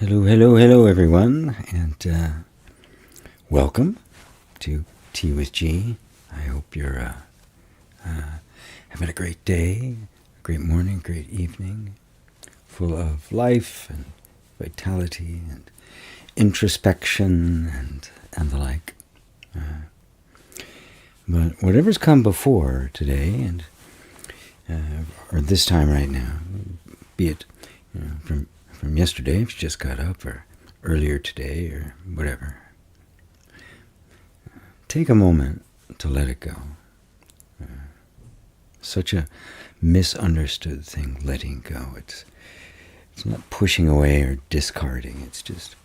Hello, hello, hello, everyone, and welcome to Tea with G. I hope you're having a great day, a great morning, great evening, full of life and vitality and introspection and the like. But whatever's come before today and or this time right now, be it from yesterday if you just got up, or earlier today, or whatever, take a moment to let it go. Such a misunderstood thing, letting go. It's not pushing away or discarding. It's just,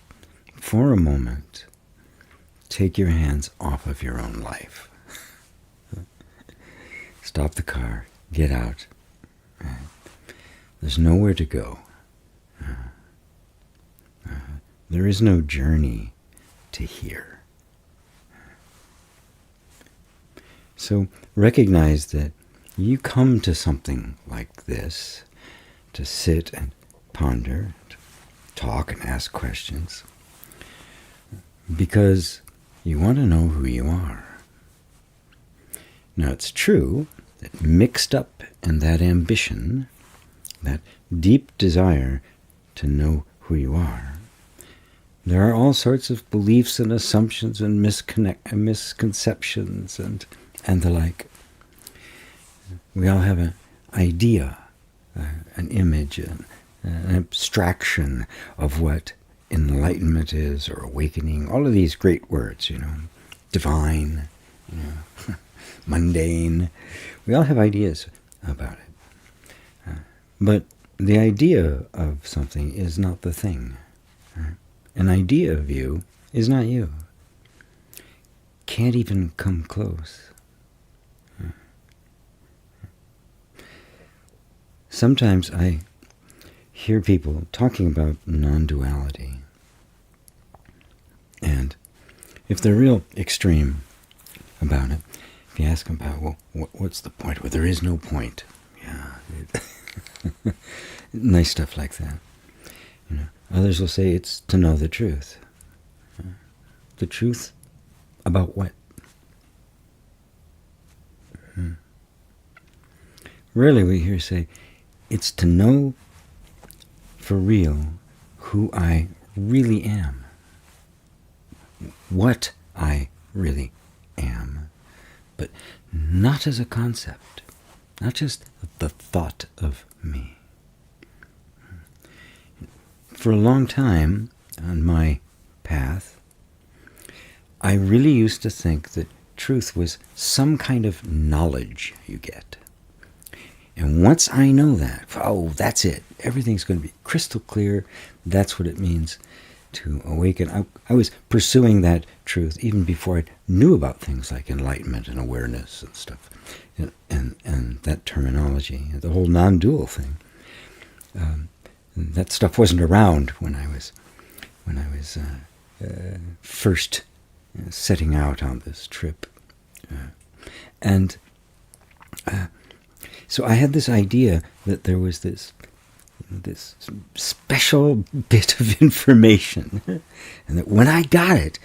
for a moment, take your hands off of your own life. Stop the car. Get out. There's nowhere to go. There is no journey to here. So recognize that you come to something like this to sit and ponder, to talk and ask questions, because you want to know who you are. Now it's true that mixed up in that ambition, that deep desire to know who you are, there are all sorts of beliefs and assumptions and misconceptions and the like. We all have an idea, an image, an abstraction of what enlightenment is, or awakening, all of these great words, divine, mundane. We all have ideas about it. But the idea of something is not the thing. Right? An idea of you is not you. Can't even come close. Sometimes I hear people talking about non-duality. And if they're real extreme about it, if you ask them about, well, what's the point? Well, there is no point. Yeah. Nice stuff like that. Others will say it's to know the truth. The truth about what? Rarely we hear say, it's to know for real who I really am. What I really am. But not as a concept. Not just the thought of me. For a long time on my path, I really used to think that truth was some kind of knowledge you get. And once I know that, oh, that's it. Everything's going to be crystal clear. That's what it means to awaken. I was pursuing that truth even before I knew about things like enlightenment and awareness and stuff, and that terminology, the whole non-dual thing. That stuff wasn't around when I was first setting out on this trip, so I had this idea that there was this special bit of information, and that when I got it,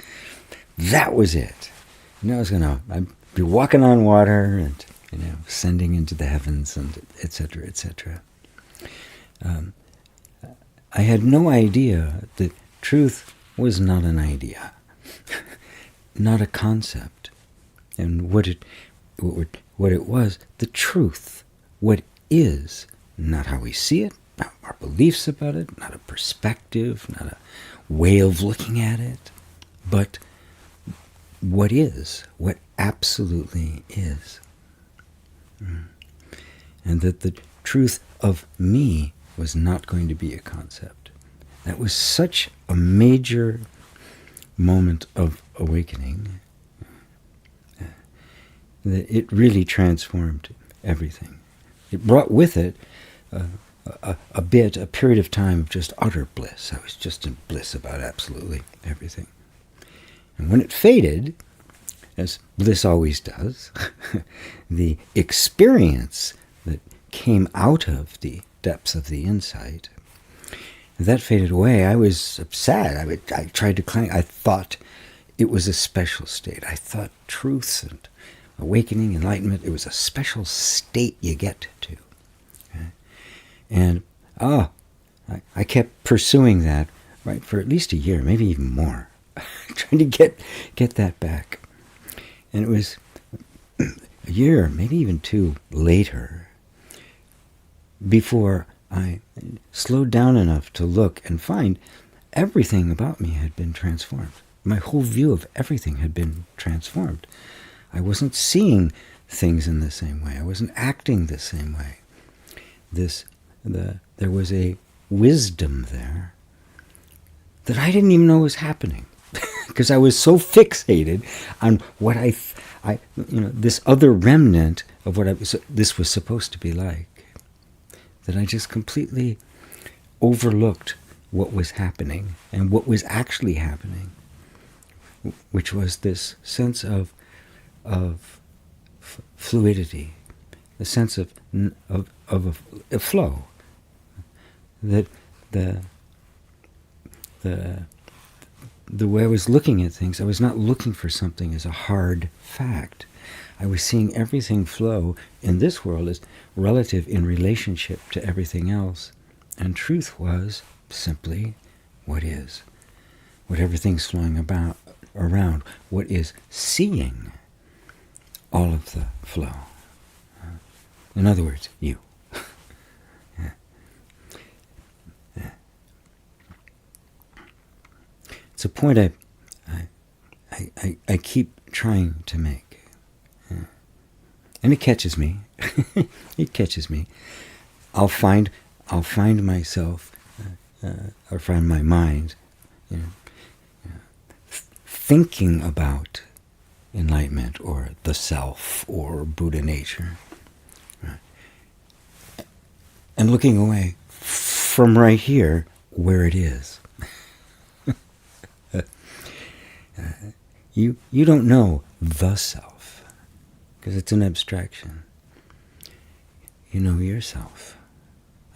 that was it. I'd be walking on water and ascending into the heavens, and etc., etc. I had no idea that truth was not an idea, not a concept, and what it was, the truth, what is, not how we see it, not our beliefs about it, not a perspective, not a way of looking at it, but what is, what absolutely is. And that the truth of me was not going to be a concept. That was such a major moment of awakening that it really transformed everything. It brought with it a period of time of just utter bliss. I was just in bliss about absolutely everything. And when it faded, as bliss always does, the experience that came out of the depths of the insight that faded away, I was upset. I tried to cling. I thought it was a special state. I thought truth and awakening, enlightenment, it was a special state you get to. Okay? And, I kept pursuing that, right, for at least a year, maybe even more, trying to get that back. And it was a year, maybe even two later, before I slowed down enough to look and find everything about me had been transformed. My whole view of everything had been transformed. I wasn't seeing things in the same way. I wasn't acting the same way. There was a wisdom there that I didn't even know was happening because I was so fixated on what this other remnant of what this was supposed to be like, that I just completely overlooked what was happening and what was actually happening, which was this sense of fluidity, a sense of a flow. That the way I was looking at things, I was not looking for something as a hard fact. I was seeing everything flow in this world as relative in relationship to everything else. And truth was simply what is. What everything's flowing around. What is seeing all of the flow. In other words, you. It's a point I keep trying to make. And it catches me. It catches me. I'll find myself, or find my mind, thinking about enlightenment or the self or Buddha nature, right? And looking away from right here where it is. You don't know the self because it's an abstraction. You know yourself.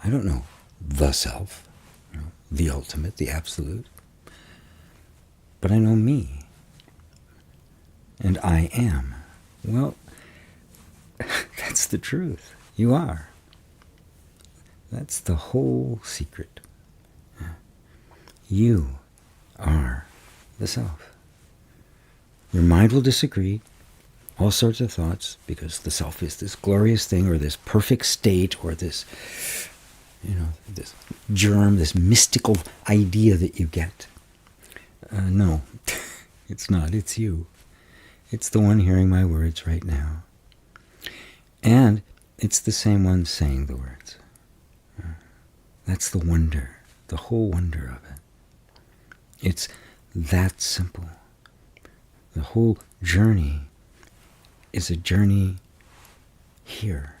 I don't know the self, the ultimate, the absolute. But I know me. And I am. Well, that's the truth. You are. That's the whole secret. You are the self. Your mind will disagree, all sorts of thoughts, because the self is this glorious thing, or this perfect state, or this, this germ, this mystical idea that you get. No, it's not. It's you. It's the one hearing my words right now. And it's the same one saying the words. That's the wonder, the whole wonder of it. It's that simple. The whole journey is a journey here.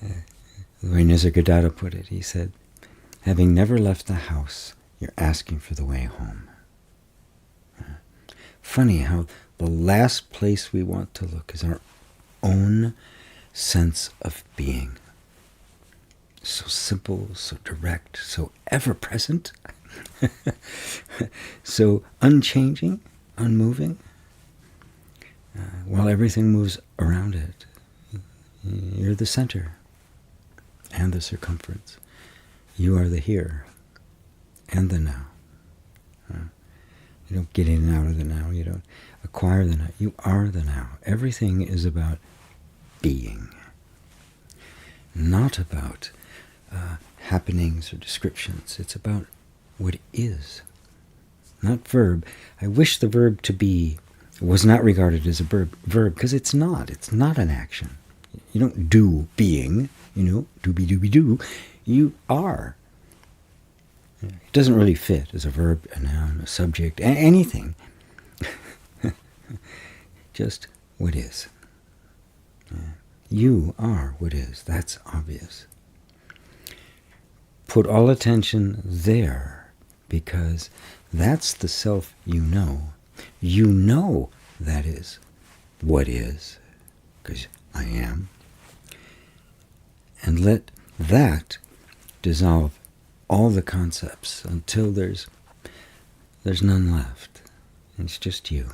The way Nisargadatta put it, he said, having never left the house, you're asking for the way home. Funny how the last place we want to look is our own sense of being. So simple, so direct, so ever-present, so unchanging, unmoving, while everything moves around it. You're the center and the circumference. You are the here and the now. You don't get in and out of the now. You don't acquire the now. You are the now. Everything is about being, not about happenings or descriptions. It's about what is, not verb. I wish the verb to be was not regarded as a verb because it's not. It's not an action. You don't do being, doobie-doobie-doo. You are. It doesn't really fit as a verb, a noun, a subject, anything. Just what is. You are what is. That's obvious. Put all attention there, because that's the self you know. You know that is what is, because I am. And let that dissolve all the concepts until there's none left. And it's just you.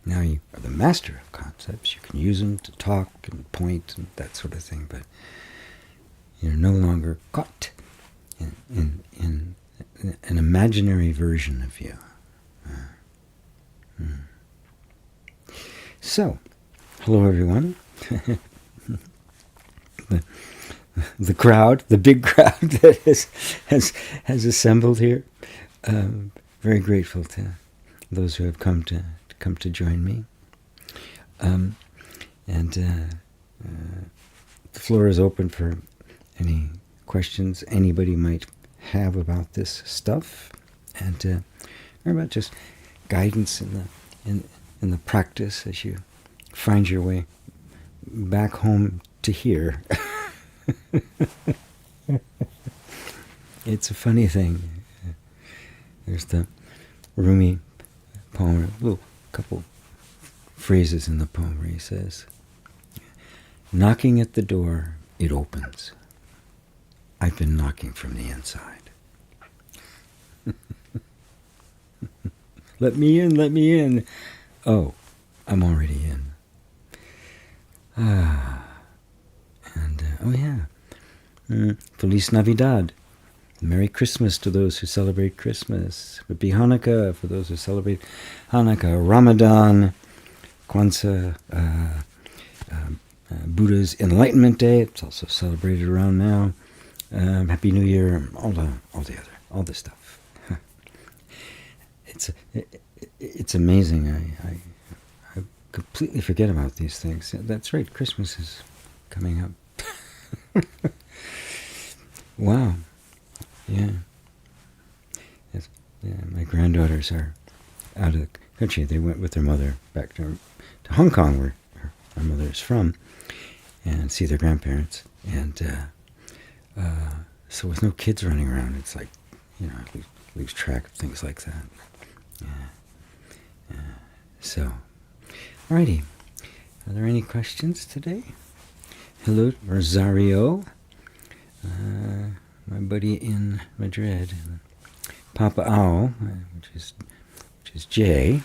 Now you are the master of concepts. You can use them to talk and point and that sort of thing, but you're no longer caught in an imaginary version of you. So, hello everyone. The crowd, the big crowd that has assembled here. Very grateful to those who have come to join me. The floor is open for any questions anybody might have about this stuff, and or about just guidance in the practice as you find your way back home to here. It's a funny thing. There's the Rumi poem, a little couple phrases in the poem where he says, "Knocking at the door, it opens. I've been knocking from the inside." Let me in, let me in. Oh, I'm already in. Oh yeah. Feliz Navidad. Merry Christmas to those who celebrate Christmas. Happy Hanukkah for those who celebrate Hanukkah. Ramadan, Kwanzaa, Buddha's Enlightenment Day. It's also celebrated around now. Happy New Year. All the stuff. It's amazing. I completely forget about these things. That's right. Christmas is coming up. Wow. Yeah. Yes. Yeah. My granddaughters are out of the country. They went with their mother back to Hong Kong, where my mother is from, and see their grandparents. And so with no kids running around, it's like, I lose track of things like that. Yeah. So, alrighty. Are there any questions today? Hello, Rosario. My buddy in Madrid, Papa Owl, which is Jay.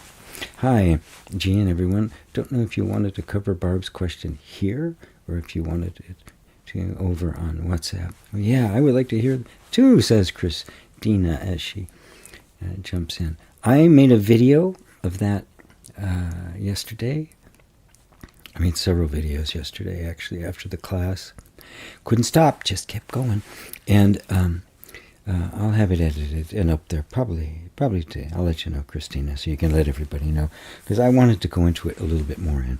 Hi, G and everyone. Don't know if you wanted to cover Barb's question here or if you wanted it to over on WhatsApp. Yeah, I would like to hear too, says Christina as she jumps in. I made a video of that yesterday. I made several videos yesterday, actually, after the class. Couldn't stop, just kept going. And I'll have it edited and up there probably today. I'll let you know, Christina, so you can let everybody know. Because I wanted to go into it a little bit more in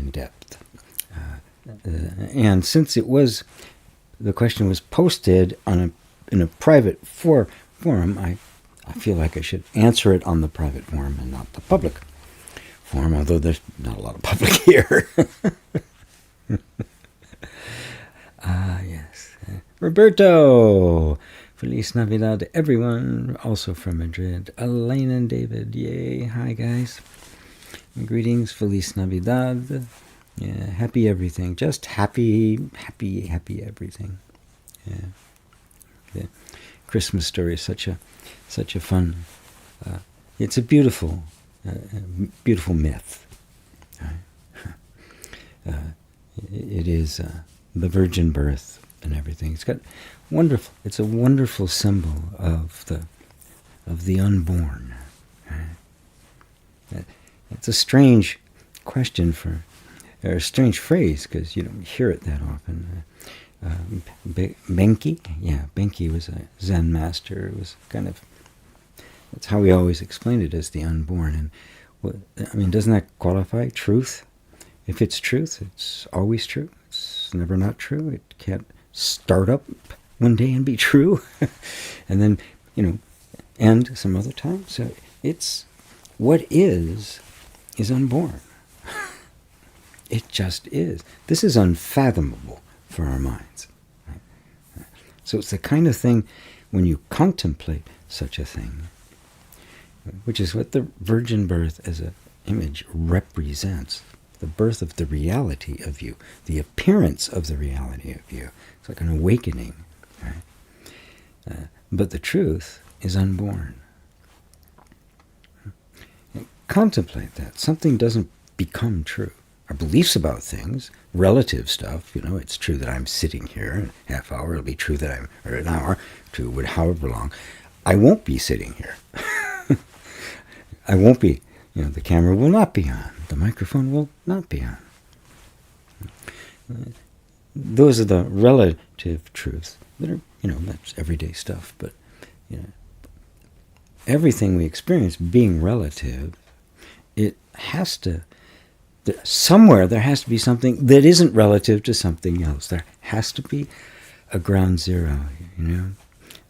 depth. And since the question was posted in a private forum, I feel like I should answer it on the private forum and not the public forum, although there's not a lot of public here. Yes. Roberto! Feliz Navidad to everyone, also from Madrid. Elaine and David, yay. Hi, guys. Greetings, Feliz Navidad. Yeah, happy everything. Just happy everything. Yeah. The Christmas story is such a fun, it's a beautiful myth. It is the virgin birth and everything. It's a wonderful symbol of the unborn. It's a strange question or a strange phrase because you don't hear it that often. Benki was a Zen master. It was that's how we always explained it, as the unborn. And doesn't that qualify truth? If it's truth, it's always true. It's never not true. It can't start up one day and be true, and then end some other time. So it's what is unborn. It just is. This is unfathomable for our minds. Right? So it's the kind of thing when you contemplate such a thing, which is what the virgin birth as an image represents. the birth of the reality of you, the appearance of the reality of you. It's like an awakening. Right? But the truth is unborn. Contemplate that. Something doesn't become true. Our beliefs about things, relative stuff, it's true that I'm sitting here in a half hour, it'll be true that or an hour, true, however long. I won't be sitting here. I won't be, the camera will not be on, the microphone will not be on. Those are the relative truths that are, that's everyday stuff, but, everything we experience being relative, it has to, somewhere there has to be something that isn't relative to something else. There has to be a ground zero,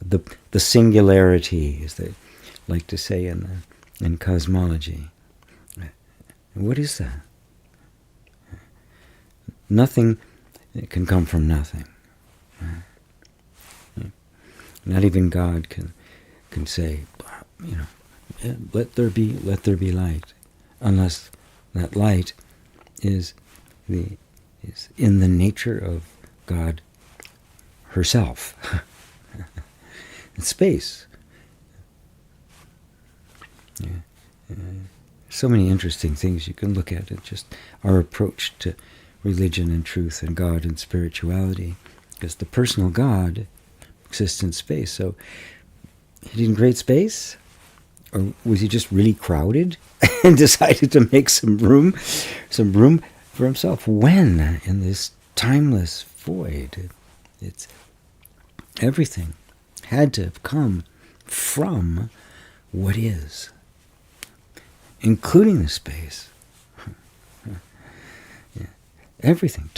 the singularity, as they like to say in cosmology. What is that? Nothing can come from nothing. Not even God can say, let there be light, unless that light is in the nature of God herself. Space. So many interesting things you can look at. It's just our approach to religion and truth and God and spirituality, because the personal God exists in space. So he didn't create space, or was he just really crowded and decided to make some room for himself? When in this timeless void, it's everything had to have come from what is, including the space. Everything,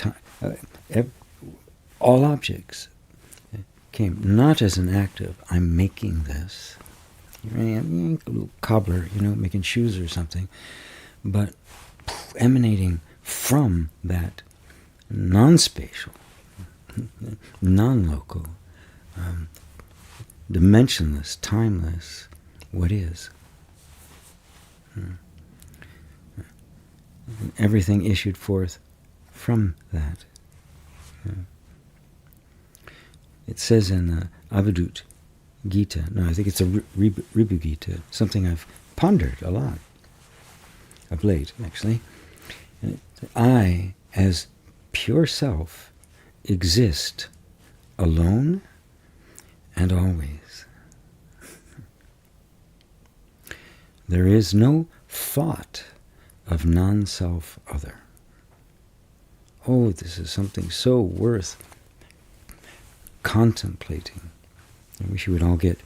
all objects came not as an act of, I'm making this. A little cobbler, making shoes or something, but emanating from that non-spatial, non-local, dimensionless, timeless, what is. Everything issued forth from that. It says in the Avadut Gita, I think it's a Ribu Gita, something I've pondered a lot of late, actually. I, as pure self, exist alone and always. There is no thought of non-self other. Oh, this is something so worth contemplating. I wish you would all get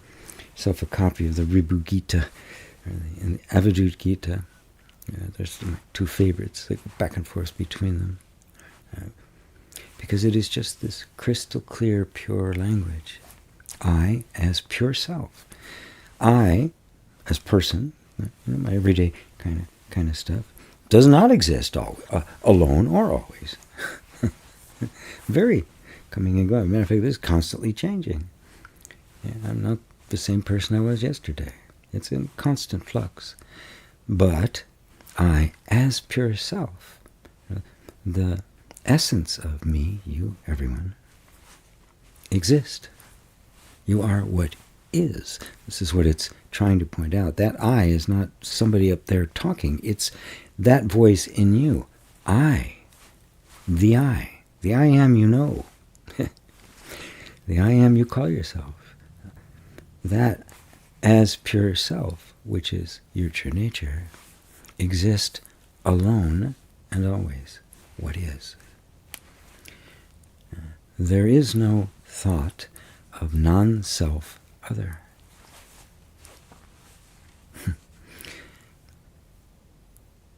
yourself a copy of the Ribu Gita and the Avadut Gita. There's my two favorites. They go back and forth between them. Because it is just this crystal clear, pure language. I as pure self. I as person, my everyday kind of stuff, does not exist alone or always. Very coming and going. Matter of fact, this is constantly changing. I'm not the same person I was yesterday. It's in constant flux. But I, as pure self, the essence of me, you, everyone, exist. You are what is. This is what it's trying to point out. That I is not somebody up there talking. It's that voice in you. I. The I. The I am you know. The I am you call yourself. That as pure self, which is your true nature, exist alone and always. What is. There is no thought of non-self other.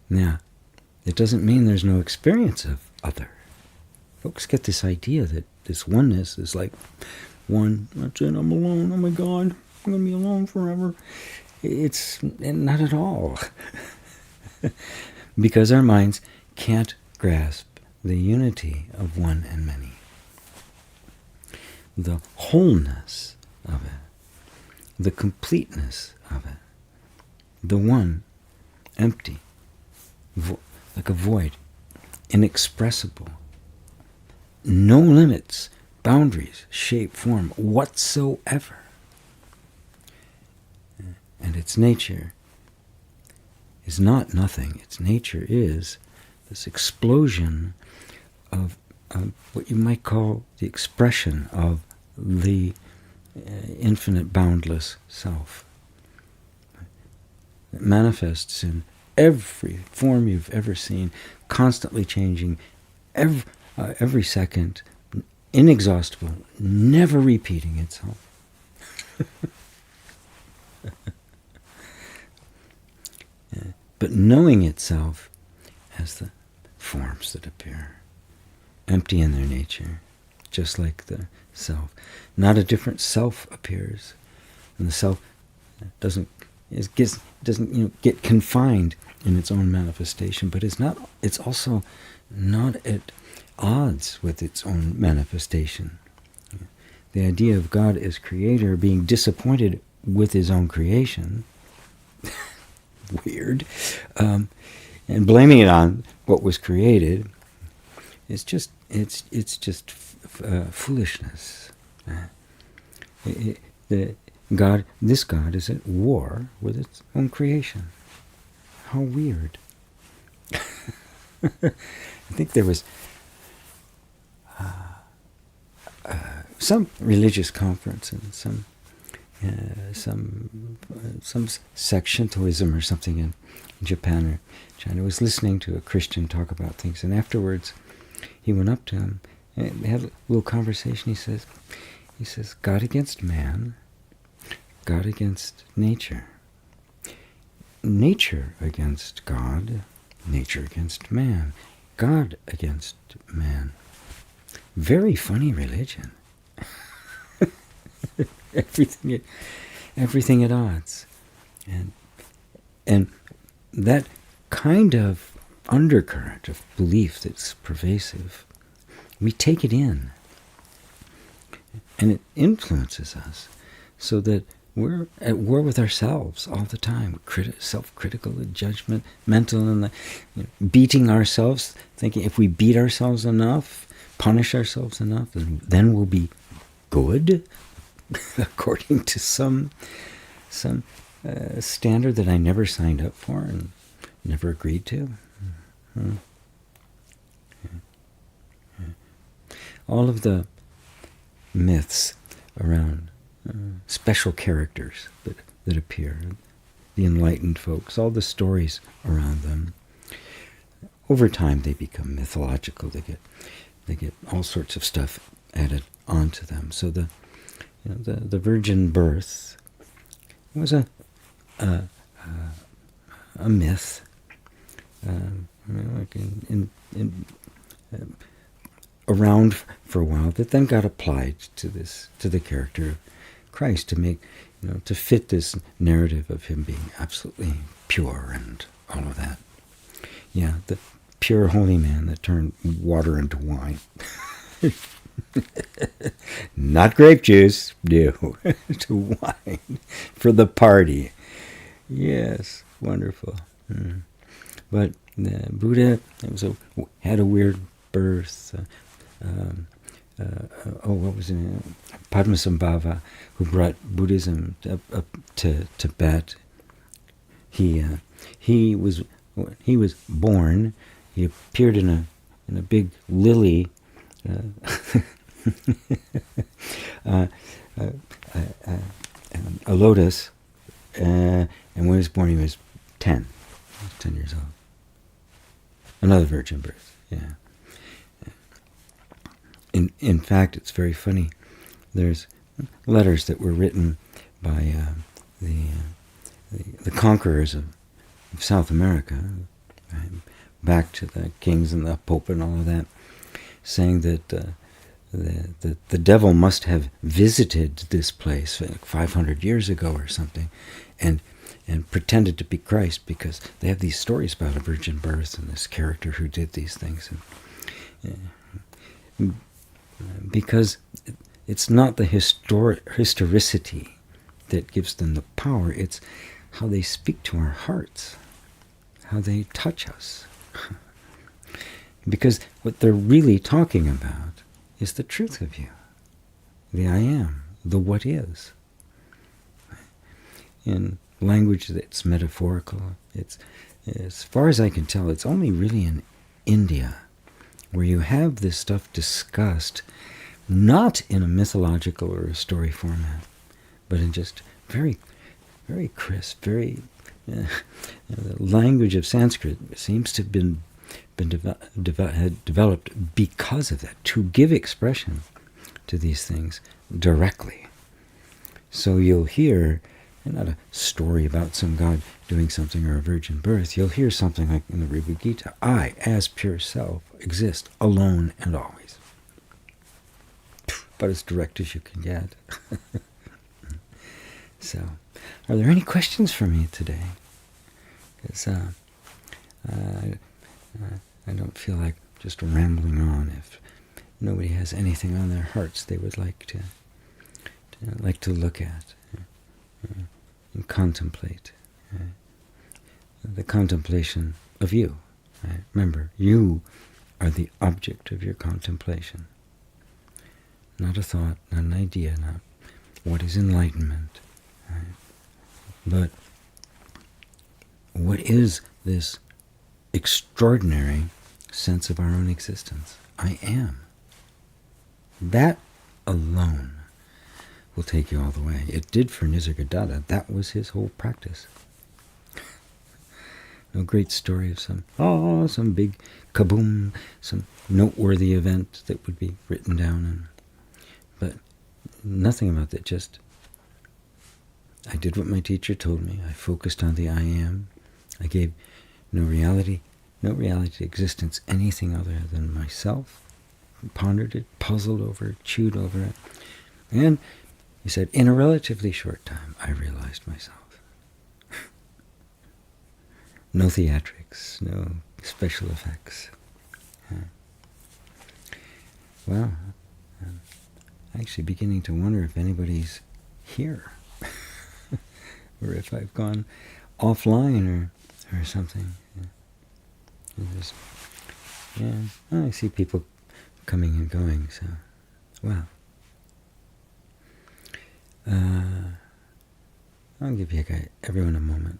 Now, it doesn't mean there's no experience of other. Folks get this idea that this oneness is like one, that's it, I'm alone, oh my God, I'm going to be alone forever. It's not at all. Because our minds can't grasp the unity of one and many. The wholeness of it, the completeness of it, the one, empty, like a void, inexpressible, no limits, boundaries, shape, form whatsoever. And its nature is not nothing. Its nature is this explosion of what you might call the expression of the infinite, boundless self. It manifests in every form you've ever seen, constantly changing, every second, inexhaustible, never repeating itself. But knowing itself as the forms that appear, empty in their nature, just like the self. Not a different self appears, and the self doesn't get confined in its own manifestation, but it's also not at odds with its own manifestation. The idea of God as creator being disappointed with his own creation, weird, and blaming it on what was created, it's just foolishness. This God is at war with its own creation. How weird. I think there was some religious conference and some Shintoism or something in Japan or China. Was listening to a Christian talk about things, and afterwards he went up to him and they had a little conversation. He says, God against man, God against nature, nature against God, nature against man, God against man. Very funny religion. everything at odds, and that kind of undercurrent of belief that's pervasive, we take it in, and it influences us, so that we're at war with ourselves all the time, self-critical, judgment, mental, and beating ourselves, thinking if we beat ourselves enough, punish ourselves enough, then we'll be good, according to some standard that I never signed up for and never agreed to. All of the myths around special characters that appear, the enlightened folks, all the stories around them, over time they become mythological. They get all sorts of stuff added onto them. So the virgin birth was a myth, around for a while, that then got applied to the character of Christ to make, to fit this narrative of him being absolutely pure and all of that. Yeah, the pure holy man that turned water into wine. Not grape juice, no, to wine for the party. Yes, wonderful. But Buddha had a weird birth. What was it? Padmasambhava, who brought Buddhism up to Tibet. He was born. He appeared in a big lily. A lotus, and when he was born, he was 10. He was 10 years old. Another virgin birth. Yeah. In fact, it's very funny. There's letters that were written by the conquerors of South America, back to the kings and the Pope and all of that, saying that the devil must have visited this place like 500 years ago or something, and pretended to be Christ, because they have these stories about a virgin birth and this character who did these things. And because it's not the historicity that gives them the power, it's how they speak to our hearts, how they touch us. Because what they're really talking about is the truth of you, the I am, the what is. In language that's metaphorical, it's, as far as I can tell, it's only really in India where you have this stuff discussed not in a mythological or a story format, but in just very, very crisp, very the language of Sanskrit seems to have been developed because of that, to give expression to these things directly. So you'll hear, not a story about some god doing something or a virgin birth, you'll hear something like in the Bhagavad Gita, I, as pure self, exist alone and always. About as direct as you can get. So, are there any questions for me today? Because I don't feel like just rambling on. If nobody has anything on their hearts they would like to look at and contemplate. The contemplation of you. Right? Remember, you are the object of your contemplation. Not a thought, not an idea, not what is enlightenment. Right? But what is this extraordinary sense of our own existence? I am. That alone will take you all the way. It did for Nisargadatta. That was his whole practice. No great story of some big kaboom, some noteworthy event that would be written down, but nothing about that. Just I did what my teacher told me. I focused on the I am. I gave no reality to existence anything other than myself. Pondered it, puzzled over it, chewed over it. And he said, in a relatively short time, I realized myself. No theatrics, no special effects. Well, I'm actually beginning to wonder if anybody's here. Or if I've gone offline or something. I see people coming and going, so, well. I'll give everyone a moment.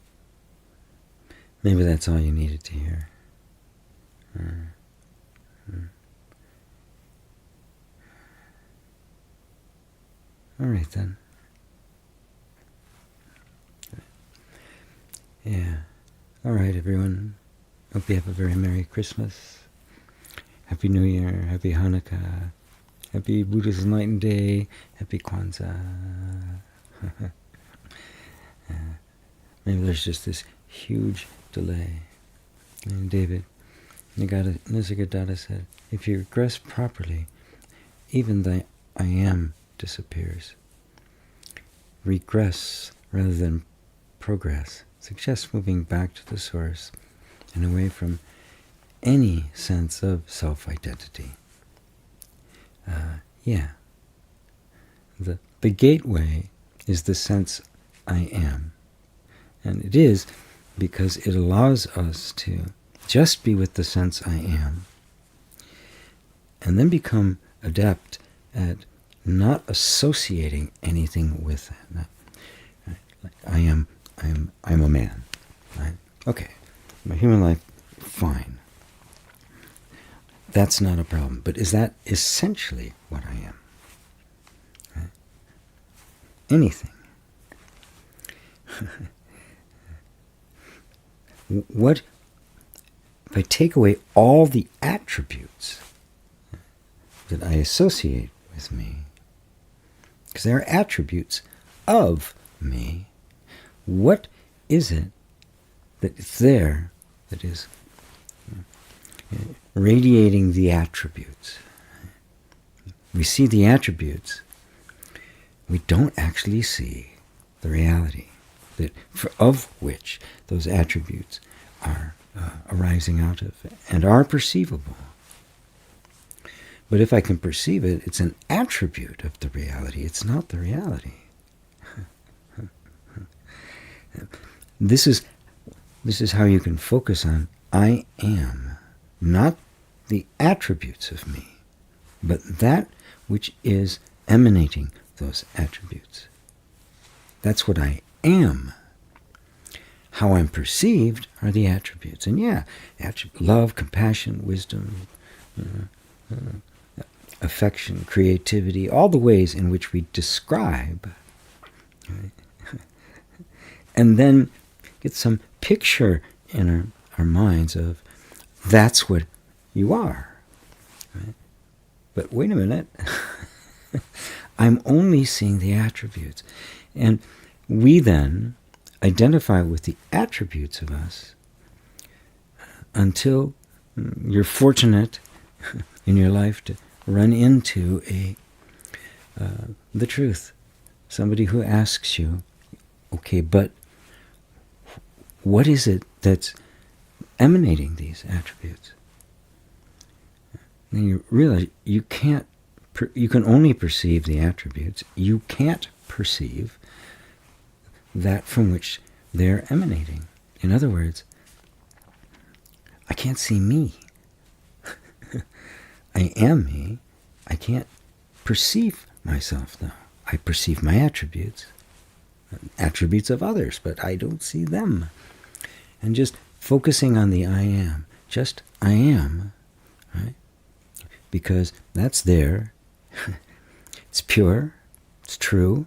Maybe that's all you needed to hear. All right, then. Yeah. All right, everyone. Hope you have a very Merry Christmas. Happy New Year. Happy Hanukkah. Happy Buddha's Enlightened Day. Happy Kwanzaa. Maybe there's just this huge delay. And David Nisargadatta said, if you regress properly, even the I am disappears. Regress rather than progress suggests moving back to the source and away from any sense of self-identity. The gateway is the sense I am. And it is because it allows us to just be with the sense I am and then become adept at not associating anything with that. Like I'm a man. Right? Okay, my human life, fine. That's not a problem. But is that essentially what I am? Right? Anything. What if I take away all the attributes that I associate with me? Because they are attributes of me. What is it that is there that is radiating the attributes? We see the attributes. We don't actually see the reality of which those attributes are arising out of and are perceivable. But if I can perceive it, it's an attribute of the reality. It's not the reality. This is how you can focus on I am, not the attributes of me, but that which is emanating those attributes. That's what I am. How I'm perceived are the attributes. And yeah, love, compassion, wisdom, affection, creativity, all the ways in which we describe, right? And then get some picture in our minds of that's what you are. Right? But wait a minute. I'm only seeing the attributes. And we then identify with the attributes of us until you're fortunate in your life to run into the truth. Somebody who asks you, okay, but what is it that's emanating these attributes? And you realize you can only perceive the attributes. You can't perceive that from which they're emanating. In other words, I can't see me. I am me. I can't perceive myself, though. I perceive my attributes of others, but I don't see them. And just focusing on the I am, just I am, right? Because that's there. It's pure. It's true.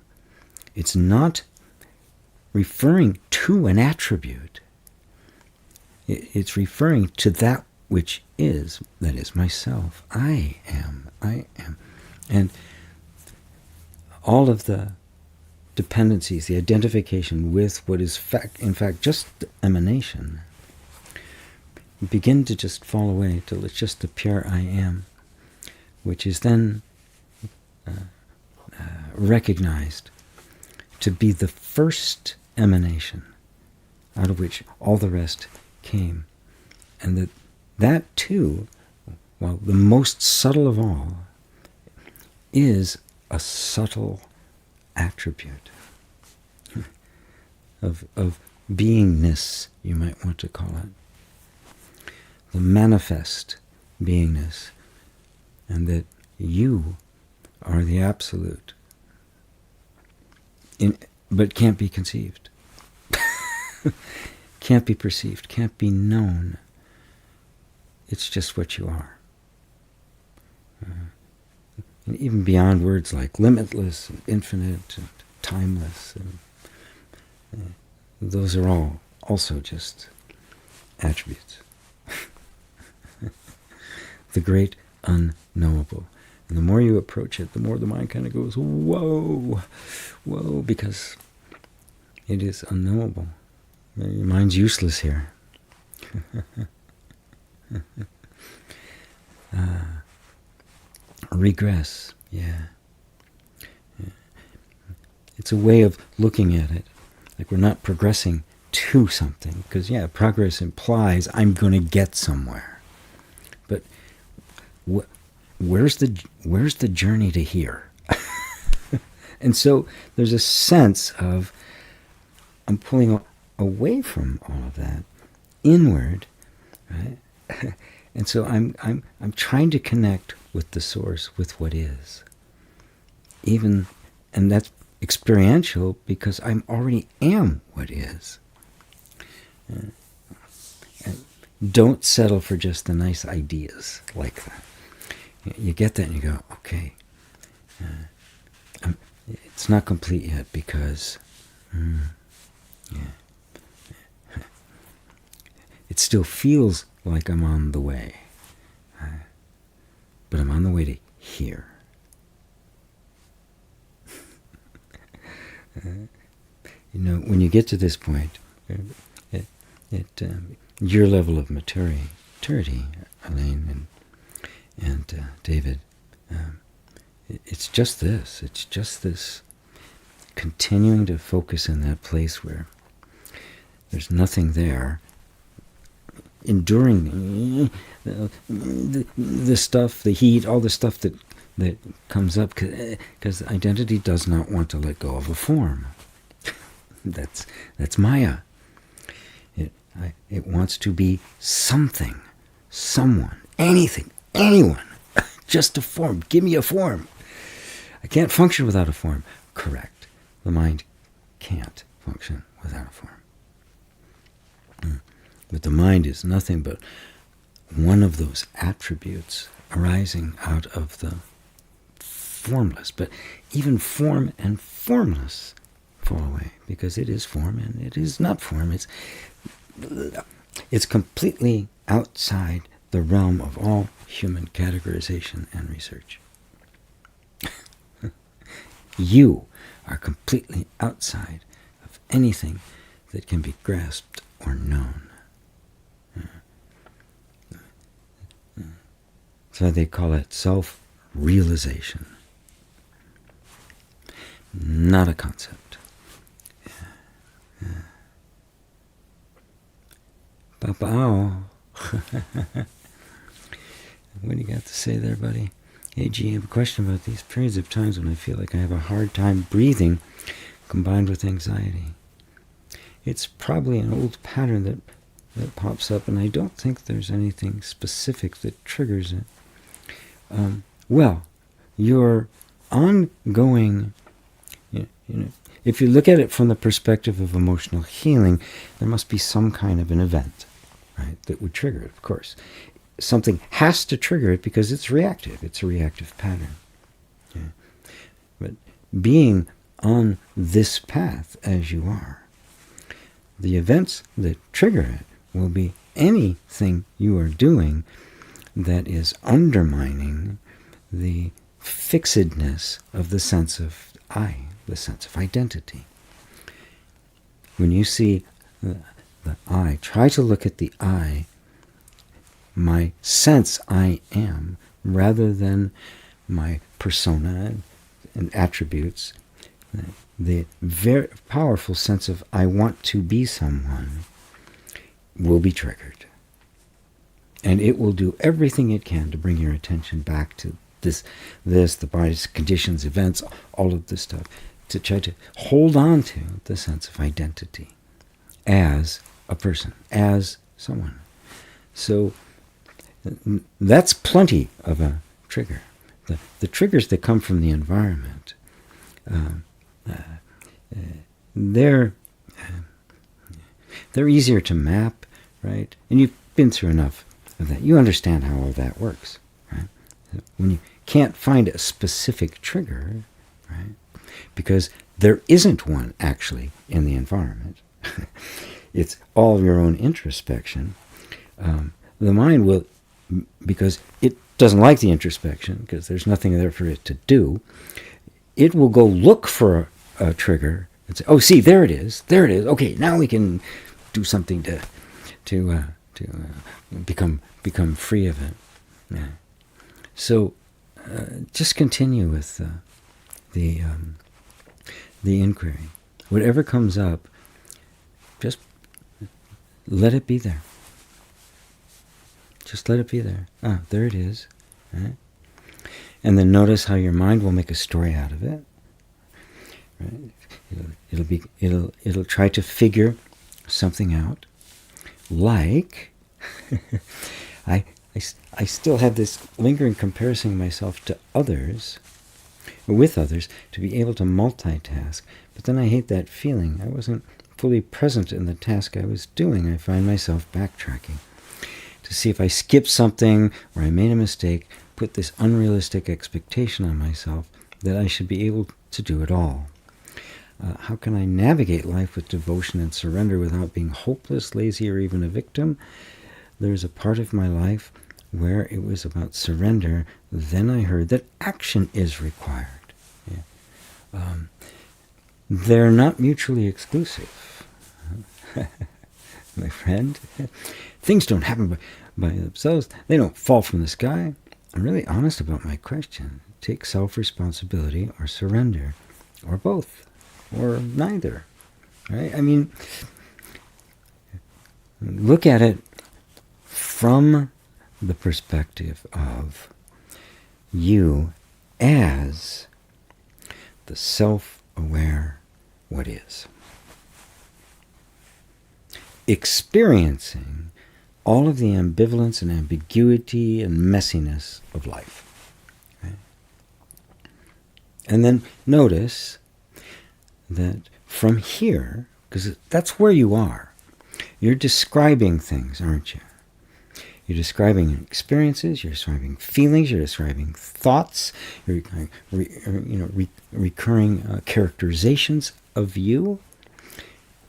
It's not referring to an attribute. It's referring to that which is, that is myself. I am. And all of the dependencies, the identification with what is in fact just emanation, begin to just fall away till it's just the pure I am, which is then recognized to be the first emanation out of which all the rest came. And that too, while the most subtle of all, is a subtle attribute of beingness, you might want to call it. The manifest beingness, and that you are the absolute, but can't be conceived, can't be perceived, can't be known. It's just what you are. And even beyond words like limitless and infinite and timeless, and those are all also just attributes. The great unknowable. And the more you approach it, the more the mind kind of goes, whoa, whoa, because it is unknowable. Your mind's useless here. Regress, yeah. It's a way of looking at it, like we're not progressing to something, because progress implies I'm going to get somewhere. But where's the journey to here? And so there's a sense of I'm pulling away from all of that, inward, right? And so I'm trying to connect with the source, with what is. And that's experiential because I already am what is. And don't settle for just the nice ideas like that. You get that and you go, okay, it's not complete yet because it still feels like I'm on the way. But I'm on the way to here. When you get to this point, your level of maturity, Elaine and David, it's just this. It's just this continuing to focus in that place where there's nothing there, enduring the stuff, the heat, all the stuff that comes up, because identity does not want to let go of a form. That's Maya. It wants to be something, someone, anything, anyone, just a form. Give me a form. I can't function without a form. Correct. The mind can't function without a form. But the mind is nothing but one of those attributes arising out of the formless. But even form and formless fall away, because it is form and it is not form. It's completely outside the realm of all human categorization and research. You are completely outside of anything that can be grasped or known. So they call it self-realization. Not a concept. Papa-ow. What do you got to say there, buddy? Hey, G, I have a question about these periods of times when I feel like I have a hard time breathing combined with anxiety. It's probably an old pattern that pops up, and I don't think there's anything specific that triggers it. Well, your ongoing, if you look at it from the perspective of emotional healing, there must be some kind of an event, right, that would trigger it, of course. Something has to trigger it because it's reactive. It's a reactive pattern. Yeah. But being on this path as you are, the events that trigger it will be anything you are doing that is undermining the fixedness of the sense of I, the sense of identity. When you see the I, try to look at the I, my sense I am, rather than my persona and attributes. The very powerful sense of I want to be someone will be triggered. And it will do everything it can to bring your attention back to this, the body's conditions, events, all of this stuff, to try to hold on to the sense of identity as a person, as someone. So that's plenty of a trigger. The triggers that come from the environment, they're easier to map, right? And you've been through enough of that. You understand how all that works, right? When you can't find a specific trigger, right? Because there isn't one actually in the environment. It's all your own introspection. The mind will, because it doesn't like the introspection, because there's nothing there for it to do, it will go look for a trigger and say, oh, see, there it is. Okay, now we can do something to become free of it. Yeah. So just continue with the inquiry. Whatever comes up, just let it be there. Just let it be there. Ah, there it is. Right? And then notice how your mind will make a story out of it. Right? It'll try to figure something out. Like, I still have this lingering comparison of myself to others, with others, to be able to multitask. But then I hate that feeling. I wasn't fully present in the task I was doing. I find myself backtracking to see if I skipped something or I made a mistake, put this unrealistic expectation on myself that I should be able to do it all. How can I navigate life with devotion and surrender without being hopeless, lazy, or even a victim? There's a part of my life where it was about surrender. Then I heard that action is required. Yeah. They're not mutually exclusive, my friend. Things don't happen by themselves. They don't fall from the sky. I'm really honest about my question. Take self-responsibility or surrender, or both, or neither. Right? I mean, look at it from the perspective of you as the self-aware what is. Experiencing all of the ambivalence and ambiguity and messiness of life. Right? And then notice that from here, because that's where you are, you're describing things, aren't you? You're describing experiences, you're describing feelings, you're describing thoughts, you're recurring characterizations of you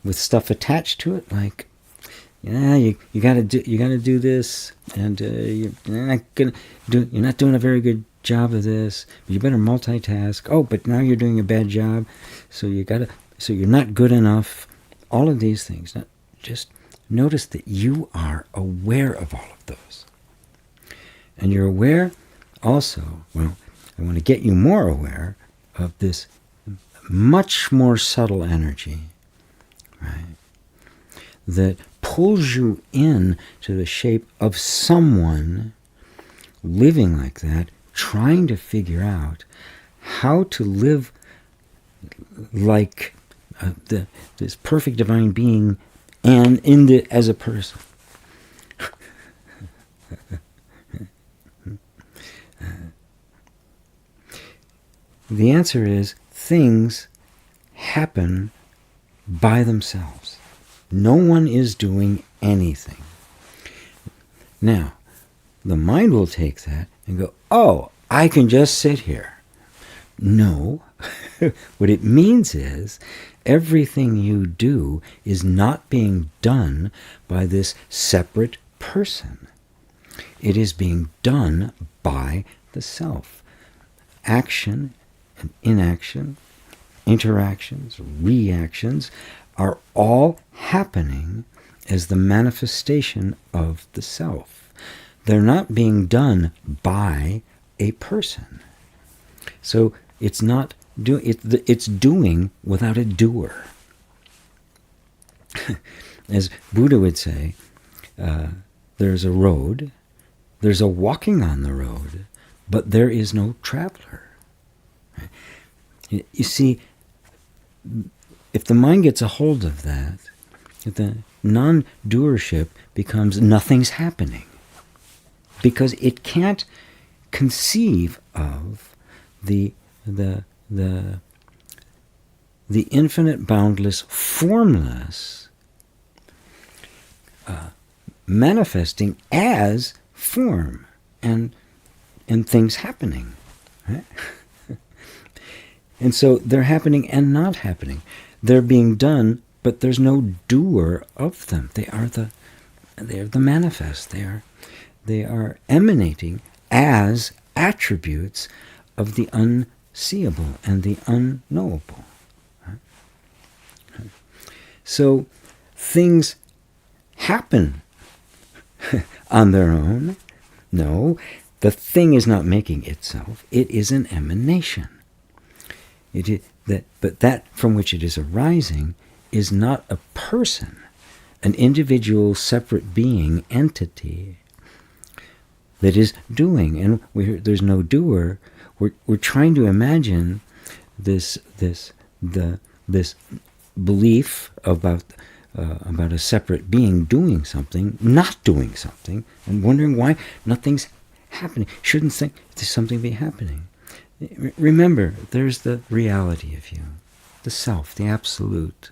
with stuff attached to it, like, yeah, you gotta do this, and you're not doing a very good job of this. You better multitask. Oh, but now you're doing a bad job, so you're not good enough. All of these things. Now, just notice that you are aware of all of those, and you're aware also. Well, I want to get you more aware of this much more subtle energy, right? That pulls you in to the shape of someone living like that, trying to figure out how to live like this perfect divine being, and as a person. The answer is things happen by themselves. No one is doing anything. Now, the mind will take that and go, oh, I can just sit here. No. What it means is everything you do is not being done by this separate person. It is being done by the self. Action and inaction, interactions, reactions are all happening as the manifestation of the self. They're not being done by a person. So it's not it's doing without a doer. As Buddha would say, there's a road, there's a walking on the road, but there is no traveler. You see, if the mind gets a hold of that, the non-doership becomes nothing's happening, because it can't conceive of the infinite, boundless, formless manifesting as form and things happening, right? And so they're happening and not happening. They're being done, but there's no doer of them. They are the manifest. They are emanating as attributes of the unseeable and the unknowable. So things happen on their own. No, the thing is not making itself. It is an emanation. But that from which it is arising is not a person, an individual, separate being, entity that is doing. And there's no doer. We're trying to imagine this belief about a separate being doing something, not doing something, and wondering why nothing's happening. Shouldn't think there's something be happening. Remember, there's the reality of you, the self, the absolute,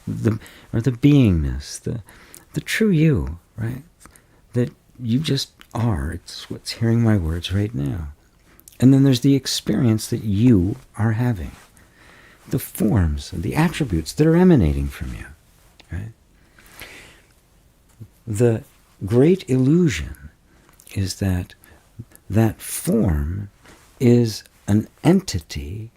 the beingness, the true you, right? That you just are. It's what's hearing my words right now. And then there's the experience that you are having, the forms, the attributes that are emanating from you, right? The great illusion is that form is an entity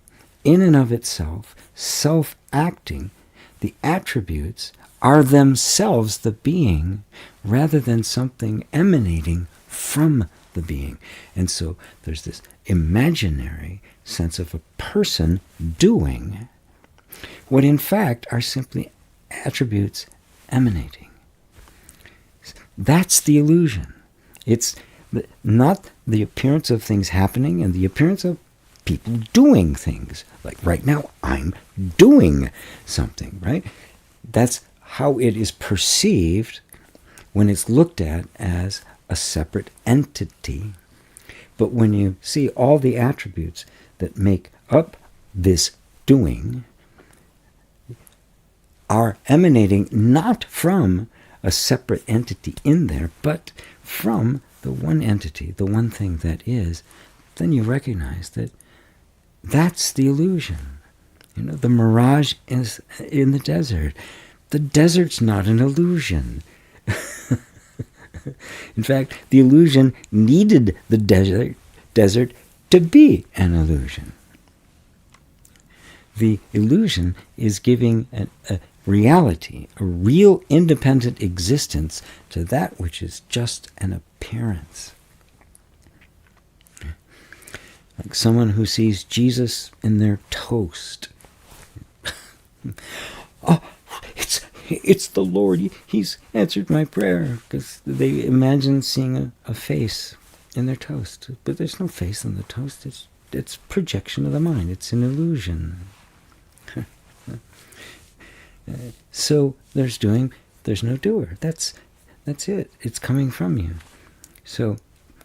in and of itself, self-acting. The attributes are themselves the being rather than something emanating from the being. And so there's this imaginary sense of a person doing what in fact are simply attributes emanating. That's the illusion. It's not the appearance of things happening and the appearance of people doing things. Like right now, I'm doing something, right? That's how it is perceived when it's looked at as a separate entity. But when you see all the attributes that make up this doing are emanating not from a separate entity in there, but from the one entity, the one thing that is, then you recognize that that's the illusion. The mirage is in the desert. The desert's not an illusion. In fact, the illusion needed the desert to be an illusion. The illusion is giving a reality, a real independent existence to that which is just an appearance. Like someone who sees Jesus in their toast. Oh, it's the Lord. He's answered my prayer, because they imagine seeing a face in their toast. But there's no face in the toast. It's projection of the mind. It's an illusion. So there's doing, there's no doer. That's it. It's coming from you. So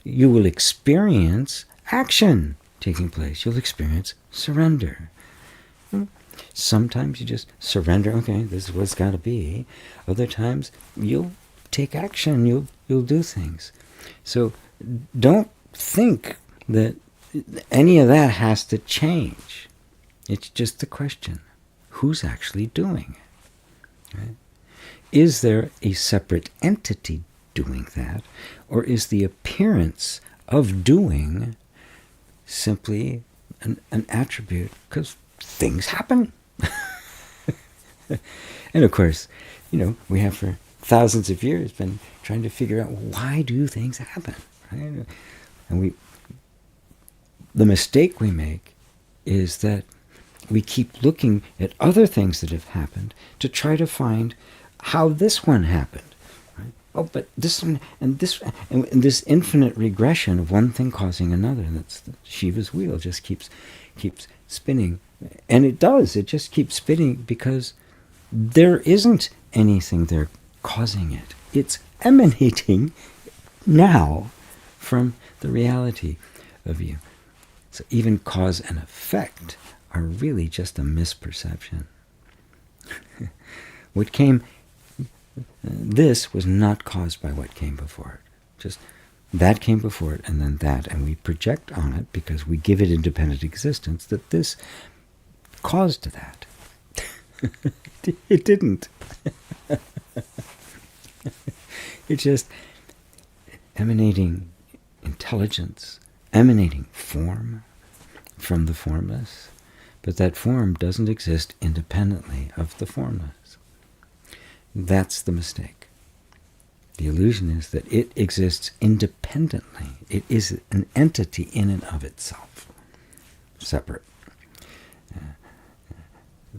you will experience action taking place. You'll experience surrender. Sometimes you just surrender. Okay, this is what's got to be. Other times you'll take action. You'll do things. So don't think that any of that has to change. It's just the question: who's actually doing it? Right? Is there a separate entity doing that, or is the appearance of doing simply an attribute? Because things happen. And of course, we have for thousands of years been trying to figure out, why do things happen? Right? And the mistake we make is that we keep looking at other things that have happened to try to find how this one happened. Right? Oh, but this one and this, and this infinite regression of one thing causing another. And that's Shiva's wheel just keeps spinning. And it does. It just keeps spinning because there isn't anything there causing it. It's emanating now from the reality of you. So even cause and effect are really just a misperception. This was not caused by what came before it. Just that came before it, and then that, and we project on it because we give it independent existence that this caused that. It didn't. It's just emanating intelligence, emanating form from the formless. But that form doesn't exist independently of the formless. That's the mistake. The illusion is that it exists independently. It is an entity in and of itself, separate.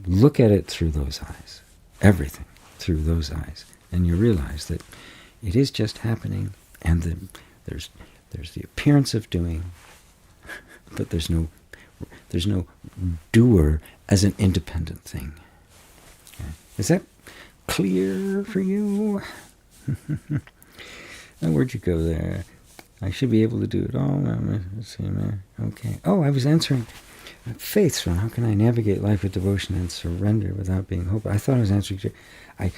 Look at it through those eyes, everything through those eyes, and you realize that it is just happening, and there's the appearance of doing, but there's no doer as an independent thing. Okay. Is that clear for you? Where'd you go there? I should be able to do it all. Let's see, okay. Oh, I was answering Faith's one. How can I navigate life with devotion and surrender without being hopeless? I thought I was answering. I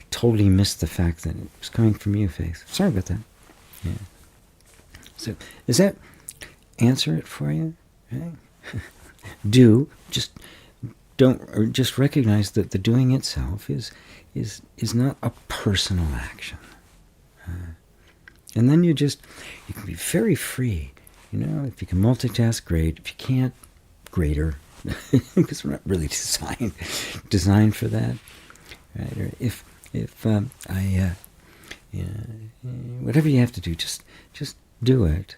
totally missed the fact that it was coming from you, Faith. Sorry about that. Yeah. So, does that answer it for you? Okay. Just recognize that the doing itself is not a personal action. And then you can be very free. If you can multitask, great. If you can't, greater, because we're not really designed for that. Right? Or if whatever you have to do, just do it.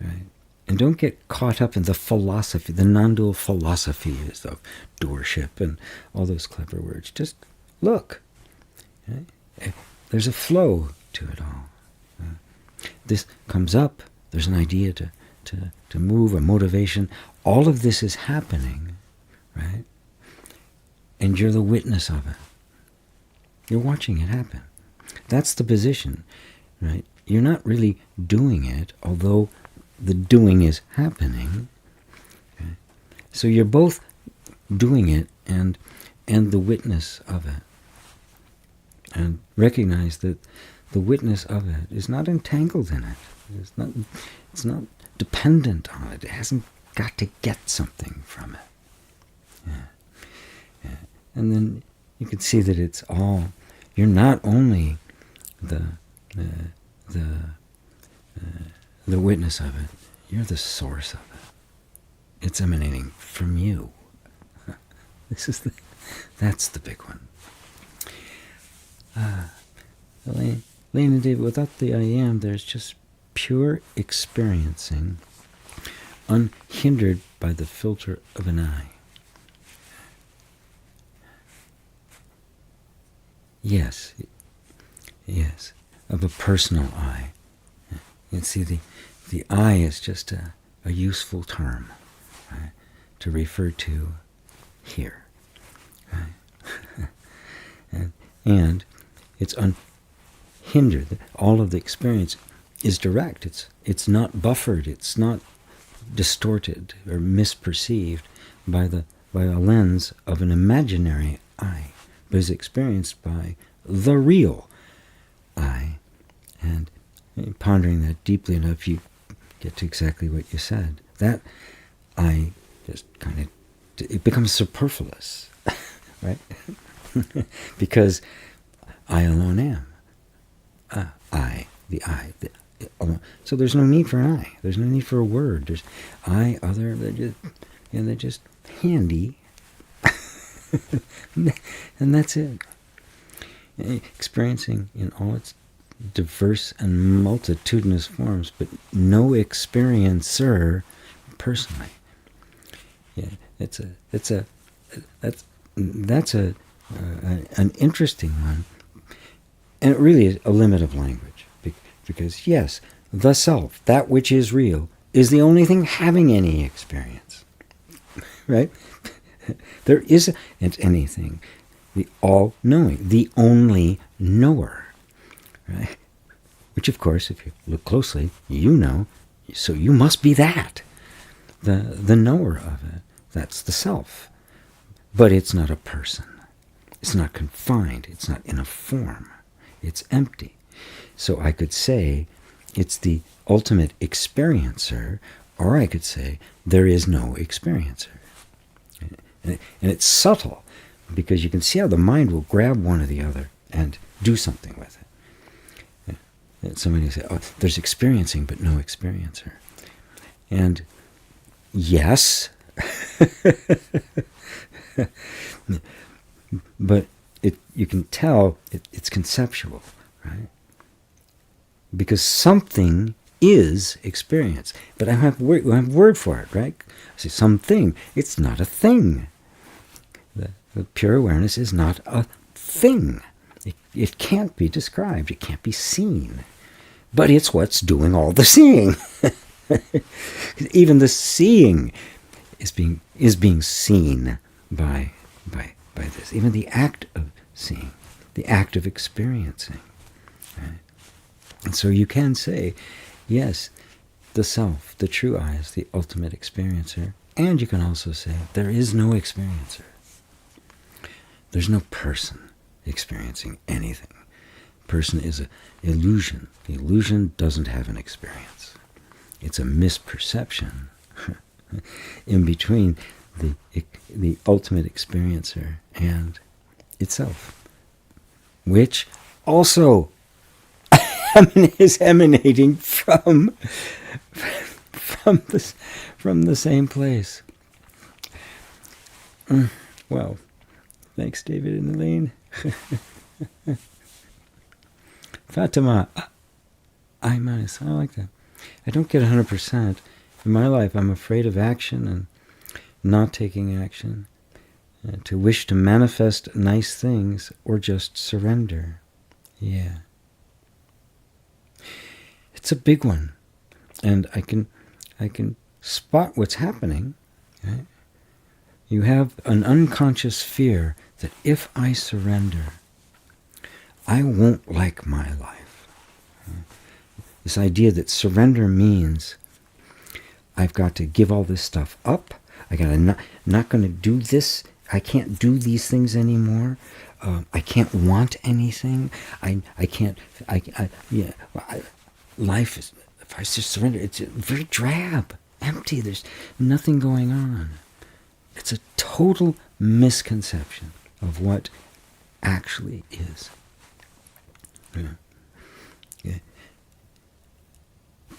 Right? And don't get caught up in the philosophy, the non-dual philosophies of doership and all those clever words. Just look. Right? There's a flow to it all. This comes up. There's an idea to move, a motivation. All of this is happening, right? And you're the witness of it. You're watching it happen. That's the position, right? You're not really doing it, although the doing is happening. Okay? So you're both doing it and the witness of it. And recognize that the witness of it is not entangled in it. It's not dependent on it. It hasn't got to get something from it. Yeah. And then you can see that it's all. You're not only the witness of it. You're the source of it. It's emanating from you. That's the big one. Elaine and David, without the I am, there's just pure experiencing, unhindered by the filter of an I. Yes, of a personal I. You can see the I is just a useful term, right, to refer to here. Right? and it's unhindered. All of the experience is direct. It's not buffered. It's not distorted or misperceived by a lens of an imaginary I, but is experienced by the real I. And pondering that deeply enough, you get to exactly what you said. That I just kind of, it becomes superfluous, right? Because I alone am. The I. So there's no need for an I. There's no need for a word. There's I, other. They're just handy, and that's it. Experiencing in all its diverse and multitudinous forms, but no experiencer personally. Yeah, that's an interesting one, and it really is a limit of language. Because yes, the self, that which is real, is the only thing having any experience. Right? There isn't anything. The all-knowing, the only knower. Right? Which, of course, if you look closely, you know, so you must be that. The knower of it. That's the self. But it's not a person. It's not confined. It's not in a form. It's empty. So I could say it's the ultimate experiencer, or I could say there is no experiencer. And it's subtle, because you can see how the mind will grab one or the other and do something with it. And somebody will say, oh, there's experiencing but no experiencer. And yes, but you can tell it's conceptual, right? Because something is experience. But I have word for it, right? I say something. It's not a thing. The pure awareness is not a thing. It can't be described. It can't be seen. But it's what's doing all the seeing. Even the seeing is being seen by this. Even the act of seeing, the act of experiencing. Right? And so you can say, yes, the self, the true I, is the ultimate experiencer. And you can also say, there is no experiencer. There's no person experiencing anything. Person is an illusion. The illusion doesn't have an experience. It's a misperception in between the ultimate experiencer and itself, which also is emanating from the same place. Well, thanks, David and Elaine. Fatima, I minus. I like that. I don't get 100%. In my life, I'm afraid of action and not taking action, to wish to manifest nice things or just surrender. Yeah. It's a big one. And I can spot what's happening. Right? You have an unconscious fear that if I surrender, I won't like my life. This idea that surrender means I've got to give all this stuff up. I got to not going to do this. I can't do these things anymore. I can't want anything. I can't. Life is, if I just surrender, it's very drab, empty. There's nothing going on. It's a total misconception of what actually is. Yeah.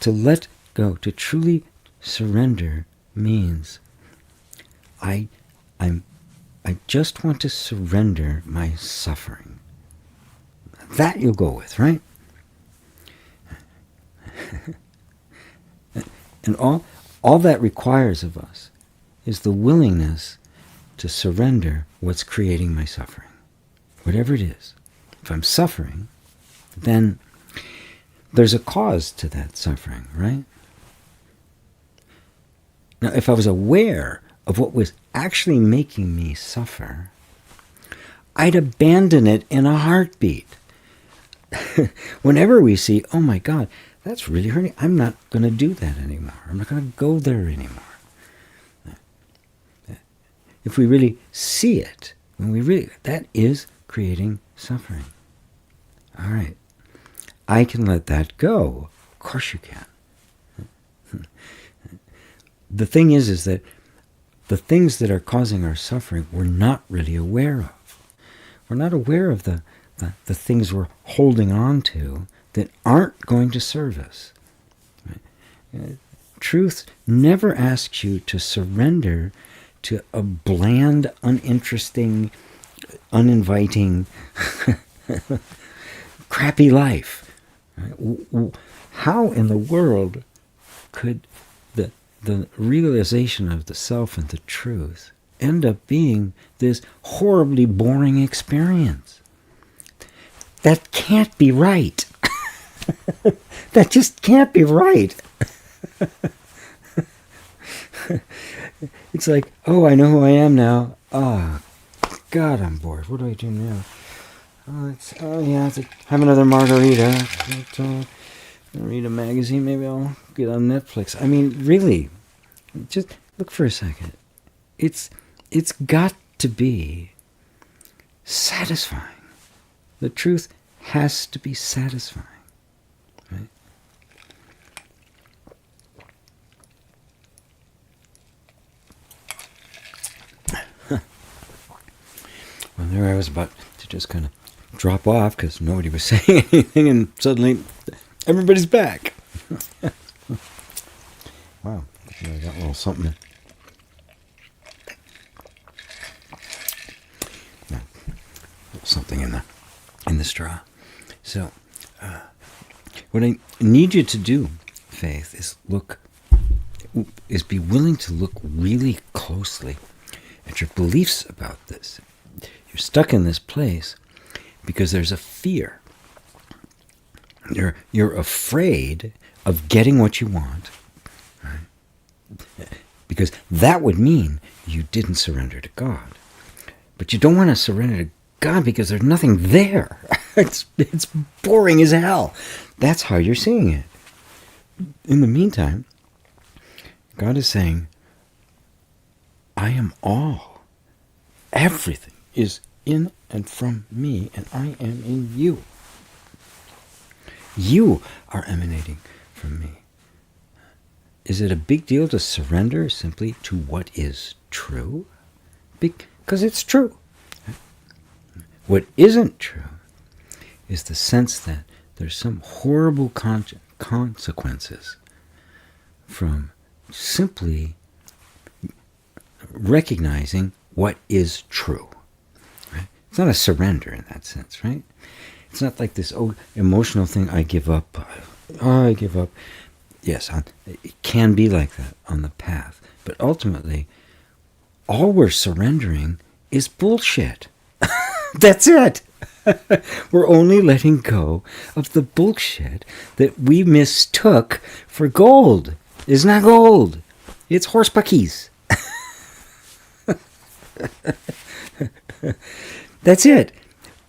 To let go, to truly surrender means I just want to surrender my suffering. That you'll go with, right? And all that requires of us is the willingness to surrender what's creating my suffering. Whatever it is. If I'm suffering, then there's a cause to that suffering, right? Now, if I was aware of what was actually making me suffer, I'd abandon it in a heartbeat. Whenever we see, oh my God, that's really hurting, I'm not going to do that anymore. I'm not going to go there anymore. If we really see it, that is creating suffering. All right. I can let that go. Of course you can. The thing is that the things that are causing our suffering we're not really aware of. We're not aware of the things we're holding on to that aren't going to serve us. Truth never asks you to surrender to a bland, uninteresting, uninviting, crappy life. How in the world could the realization of the self and the truth end up being this horribly boring experience? That can't be right. That just can't be right. It's like, oh, I know who I am now. Oh, God, I'm bored. What do I do now? Have another margarita. Read a magazine. Maybe I'll get on Netflix. I mean, really, just look for a second. It's got to be satisfying. The truth has to be satisfying, right? Well, there I was about to just kind of drop off because nobody was saying anything, and suddenly everybody's back. Wow, I got a little something. Yeah, something in the straw. So, what I need you to do, Faith, is be willing to look really closely at your beliefs about this. You're stuck in this place because there's a fear. You're afraid of getting what you want, right? Because that would mean you didn't surrender to God. But you don't want to surrender to God because there's nothing there. It's boring as hell. That's how you're seeing it. In the meantime, God is saying, I am all. Everything is in and from me, and I am in you. You are emanating from me. Is it a big deal to surrender simply to what is true? Because it's true. What isn't true is the sense that there's some horrible consequences from simply recognizing what is true. Right? It's not a surrender in that sense, right? It's not like this emotional thing, I give up. I give up. Yes, it can be like that on the path. But ultimately, all we're surrendering is bullshit. That's it. We're only letting go of the bullshit that we mistook for gold. It's not gold. It's horse buckies. That's it.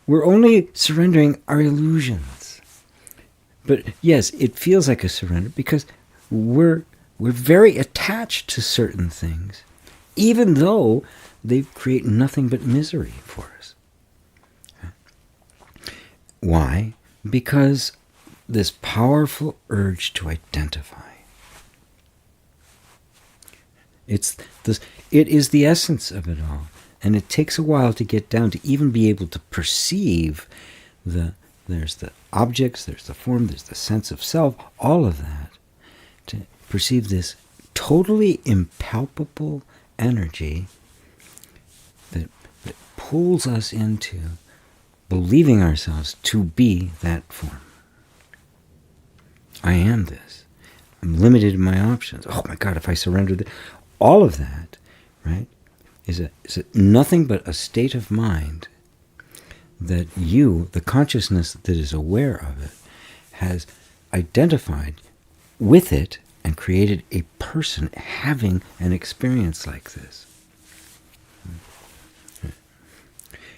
We're only surrendering our illusions. But yes, it feels like a surrender because we're very attached to certain things, even though they create nothing but misery for us. Why? Because this powerful urge to identify. It is the essence of it all. And it takes a while to get down to even be able to perceive there's the objects, there's the form, there's the sense of self, all of that. To perceive this totally impalpable energy that pulls us into believing ourselves to be that form. I am this. I'm limited in my options. Oh my God, if I surrender all of that, right, is nothing but a state of mind that you, the consciousness that is aware of it, has identified with it and created a person having an experience like this.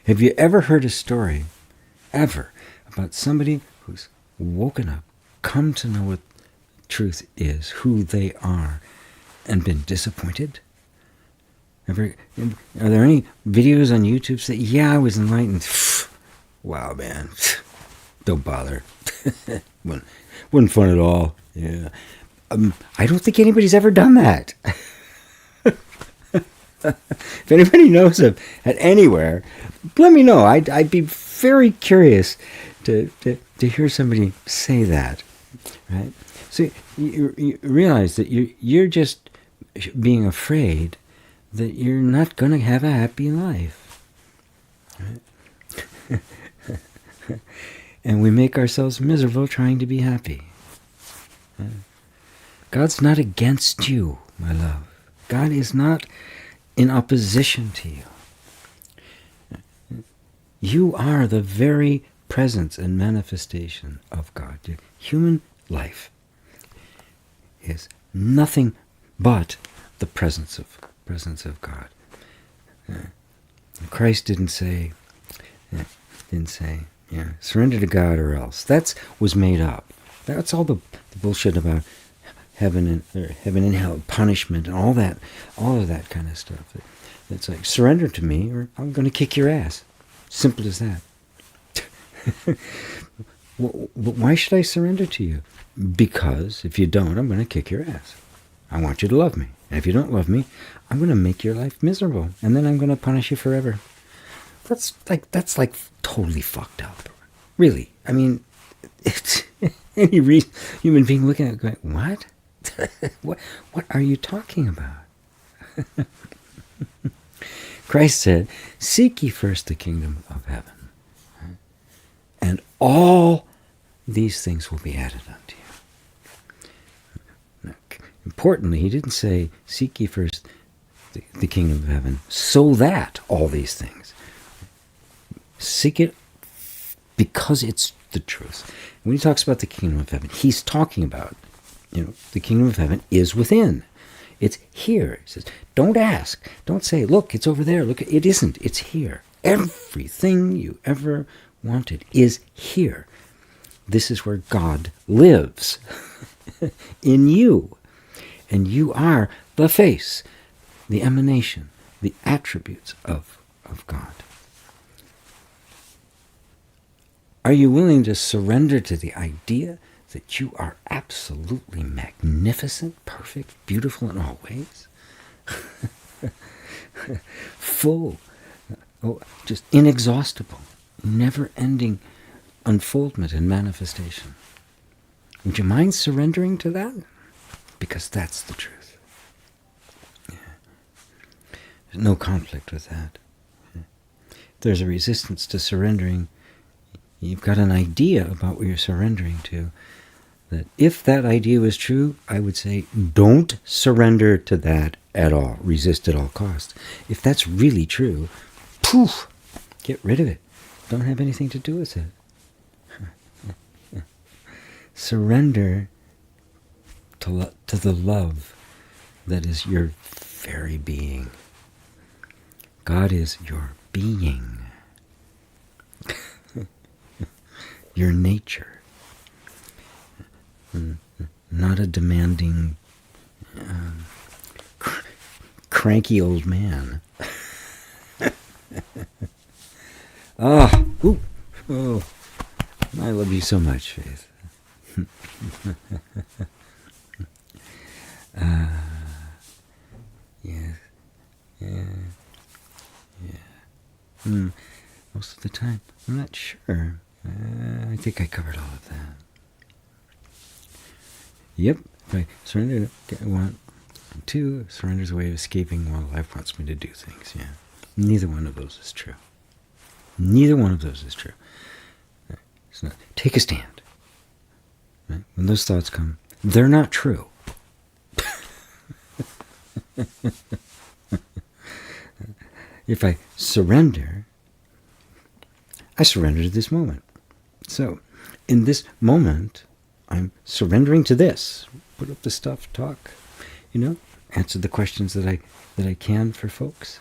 Have you ever heard a story, ever, about somebody who's woken up, come to know what truth is, who they are, and been disappointed? Are there any videos on YouTube that, yeah, I was enlightened? Wow, man. Don't bother. Wasn't fun at all. Yeah. I don't think anybody's ever done that. If anybody knows of it anywhere, let me know. I'd be very curious to hear somebody say that. Right? So you realize that you're just being afraid that you're not going to have a happy life. Right? And we make ourselves miserable trying to be happy. God's not against you, my love. God is not in opposition to you. You are the very presence and manifestation of God. Your human life is nothing but the presence of God. Christ didn't say, surrender to God or else. That was made up. That's all the bullshit about heaven and hell, punishment, and all of that kind of stuff. It's like, surrender to me or I'm going to kick your ass. Simple as that. Why should I surrender to you? Because if you don't, I'm going to kick your ass. I want you to love me. And if you don't love me, I'm going to make your life miserable. And then I'm going to punish you forever. That's like totally fucked up. Really. I mean, it's any human being looking at it going, what? What are you talking about? Christ said, seek ye first the kingdom of heaven, and all these things will be added unto you. Now, importantly, he didn't say, seek ye first the kingdom of heaven so that all these things. Seek it because it's the truth. When he talks about the kingdom of heaven, he's talking about, the kingdom of heaven is within. It's here. He says, don't ask. Don't say, look, it's over there. Look, it isn't. It's here. Everything you ever wanted is here. This is where God lives in you. And you are the face, the emanation, the attributes of God. Are you willing to surrender to the idea that you are absolutely magnificent, perfect, beautiful in all ways? Full, just inexhaustible, never-ending unfoldment and manifestation. Would you mind surrendering to that? Because that's the truth. Yeah. There's no conflict with that. Yeah. If there's a resistance to surrendering, you've got an idea about what you're surrendering to. That if that idea was true, I would say, don't surrender to that at all. Resist at all costs. If that's really true, poof, get rid of it. Don't have anything to do with it. Surrender to the love that is your very being. God is your being. your nature. Not a demanding, cranky old man. Oh, I love you so much, Faith. Yes, yeah. Most of the time, I'm not sure. I think I covered all of that. Yep, if I surrender, I want to. Surrender's a way of escaping while life wants me to do things. Yeah, neither one of those is true. Neither one of those is true. So take a stand. Right? When those thoughts come, they're not true. If I surrender, I surrender to this moment. So, in this moment, I'm surrendering to this. Put up the stuff, talk, answer the questions that I can for folks.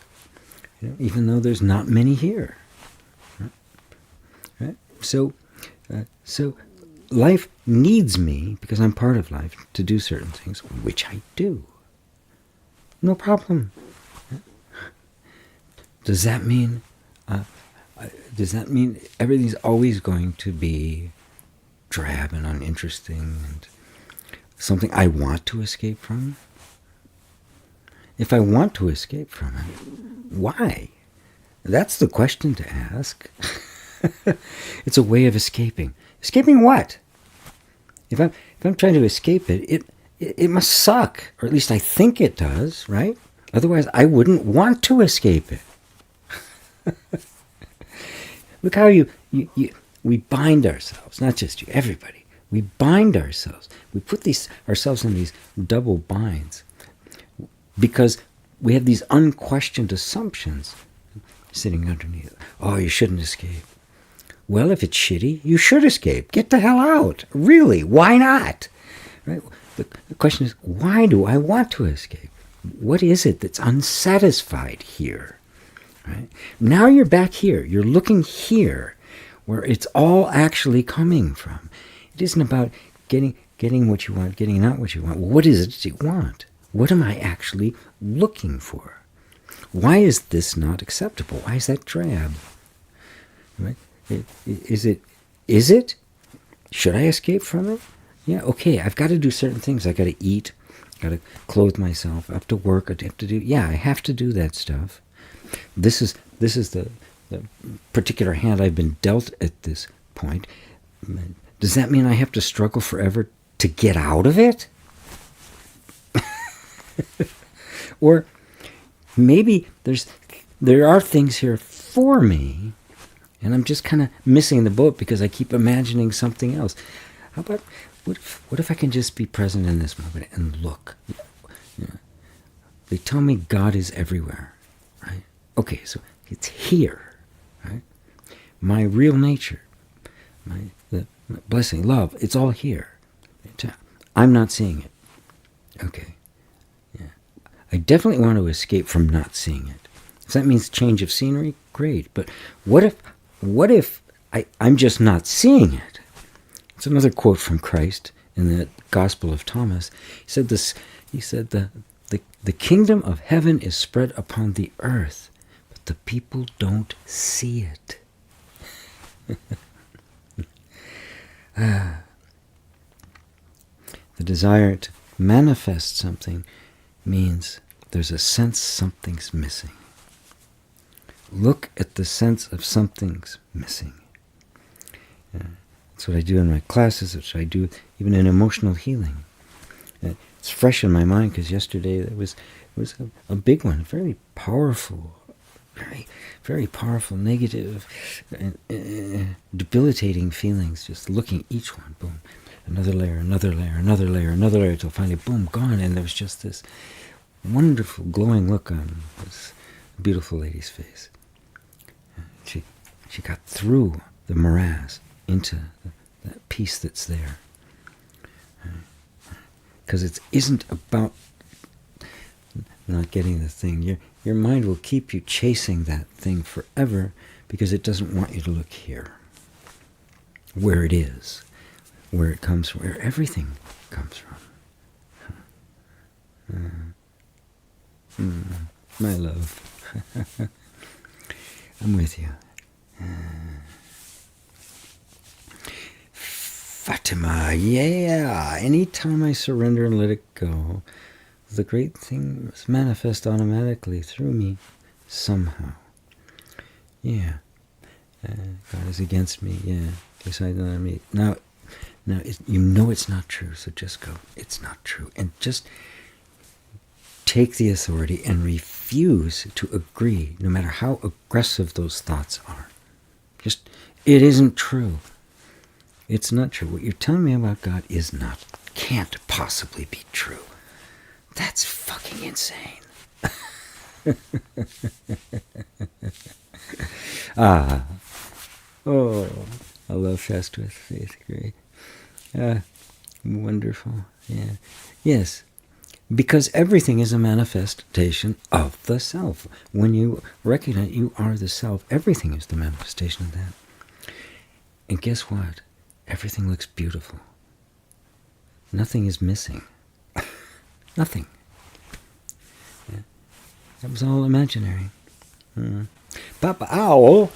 Even though there's not many here. Right? So life needs me, because I'm part of life, to do certain things, which I do. No problem. Does that mean everything's always going to be drab and uninteresting and something I want to escape from? If I want to escape from it, why? That's the question to ask. It's a way of escaping. Escaping what? If I'm trying to escape it, it must suck, or at least I think it does, right? Otherwise, I wouldn't want to escape it. Look how we bind ourselves, not just you, everybody. We bind ourselves. We put ourselves in these double binds because we have these unquestioned assumptions sitting underneath. Oh, you shouldn't escape. Well, if it's shitty, you should escape. Get the hell out. Really, why not? Right? The question is, why do I want to escape? What is it that's unsatisfied here? Right? Now you're back here. You're looking here, where it's all actually coming from. It isn't about getting what you want, getting not what you want. Well, what is it that you want? What am I actually looking for? Why is this not acceptable? Why is that drab? Right? Is it? Should I escape from it? Yeah, okay, I've got to do certain things. I've got to eat. I've got to clothe myself. I have to work. I have to do... Yeah, I have to do that stuff. This is the particular hand I've been dealt at this point. Does that mean I have to struggle forever to get out of it? Or maybe there are things here for me, and I'm just kind of missing the boat because I keep imagining something else. How about, what if I can just be present in this moment and look? They tell me God is everywhere, right? Okay, so it's here, right? My real nature, my blessing, love, it's all here. I'm not seeing it. Okay, yeah. I definitely want to escape from not seeing it. If that means change of scenery, great. But what if I'm just not seeing it? It's another quote from Christ in the Gospel of Thomas. He said this. He said the kingdom of heaven is spread upon the earth, but the people don't see it. The desire to manifest something means there's a sense something's missing. Look at the sense of something's missing. That's what I do in my classes, which I do even in emotional healing. It's fresh in my mind because yesterday it was a big one, very powerful, very powerful, negative, debilitating feelings. Just looking each one, boom, another layer, another layer, another layer, another layer, till finally, boom, gone. And there was just this wonderful, glowing look on this beautiful lady's face. She got through the morass into that peace that's there. Because it isn't about not getting the thing. Your mind will keep you chasing that thing forever because it doesn't want you to look here. where it is, where it comes from, where everything comes from. My love. I'm with you. Fatima, yeah. Anytime I surrender and let it go, the great things manifest automatically through me somehow. Yeah. God is against me. Yeah. Decided on me. Now, you know it's not true, so just go. It's not true. And just take the authority and refuse to agree, no matter how aggressive those thoughts are. Just, it isn't true. It's not true. What you're telling me about God can't possibly be true. That's fucking insane. Oh, I love Fast with Faith. Great. Wonderful. Yeah. Yes. Because everything is a manifestation of the self. When you recognize you are the self, everything is the manifestation of that. And guess what? Everything looks beautiful. Nothing is missing. Nothing. Yeah. That was all imaginary. Papa Owl!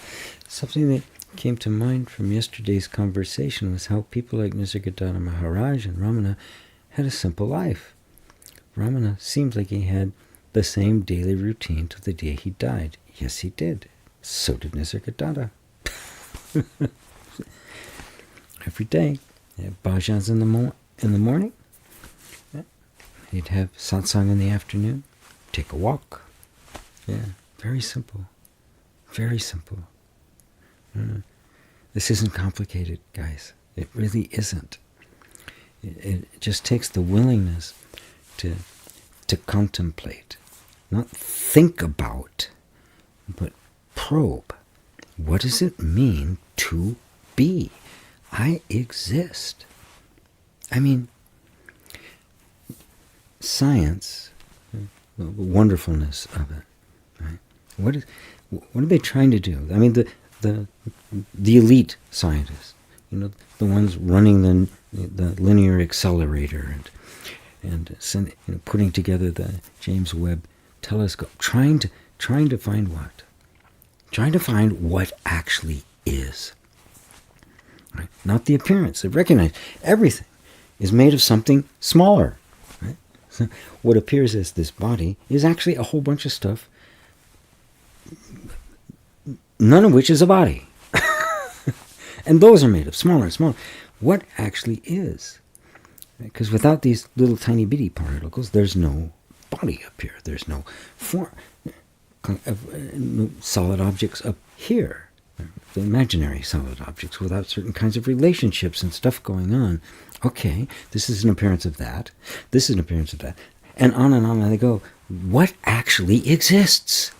Something that came to mind from yesterday's conversation was how people like Nisargadatta Maharaj and Ramana had a simple life. Ramana seemed like he had the same daily routine till the day he died. Yes, he did. So did Nisargadatta. Every day. He'd have bhajans in the morning. Yeah. He'd have satsang in the afternoon. Take a walk. Yeah, very simple. Very simple. This isn't complicated, guys. It really isn't. It just takes the willingness to contemplate. Not think about, but probe. What does it mean to be? I exist. I mean, science, the wonderfulness of it, right? What are they trying to do? I mean, the elite scientists, the ones running the linear accelerator and putting together the James Webb telescope, trying to find what? Trying to find what actually is. Right? Not the appearance. They recognize everything is made of something smaller. Right? So what appears as this body is actually a whole bunch of stuff, none of which is a body. And those are made of smaller and smaller. What actually is? Because without these little tiny bitty particles, there's no body up here. There's no form. Solid objects up here. The imaginary solid objects without certain kinds of relationships and stuff going on. Okay, this is an appearance of that. This is an appearance of that. And on they go. What actually exists?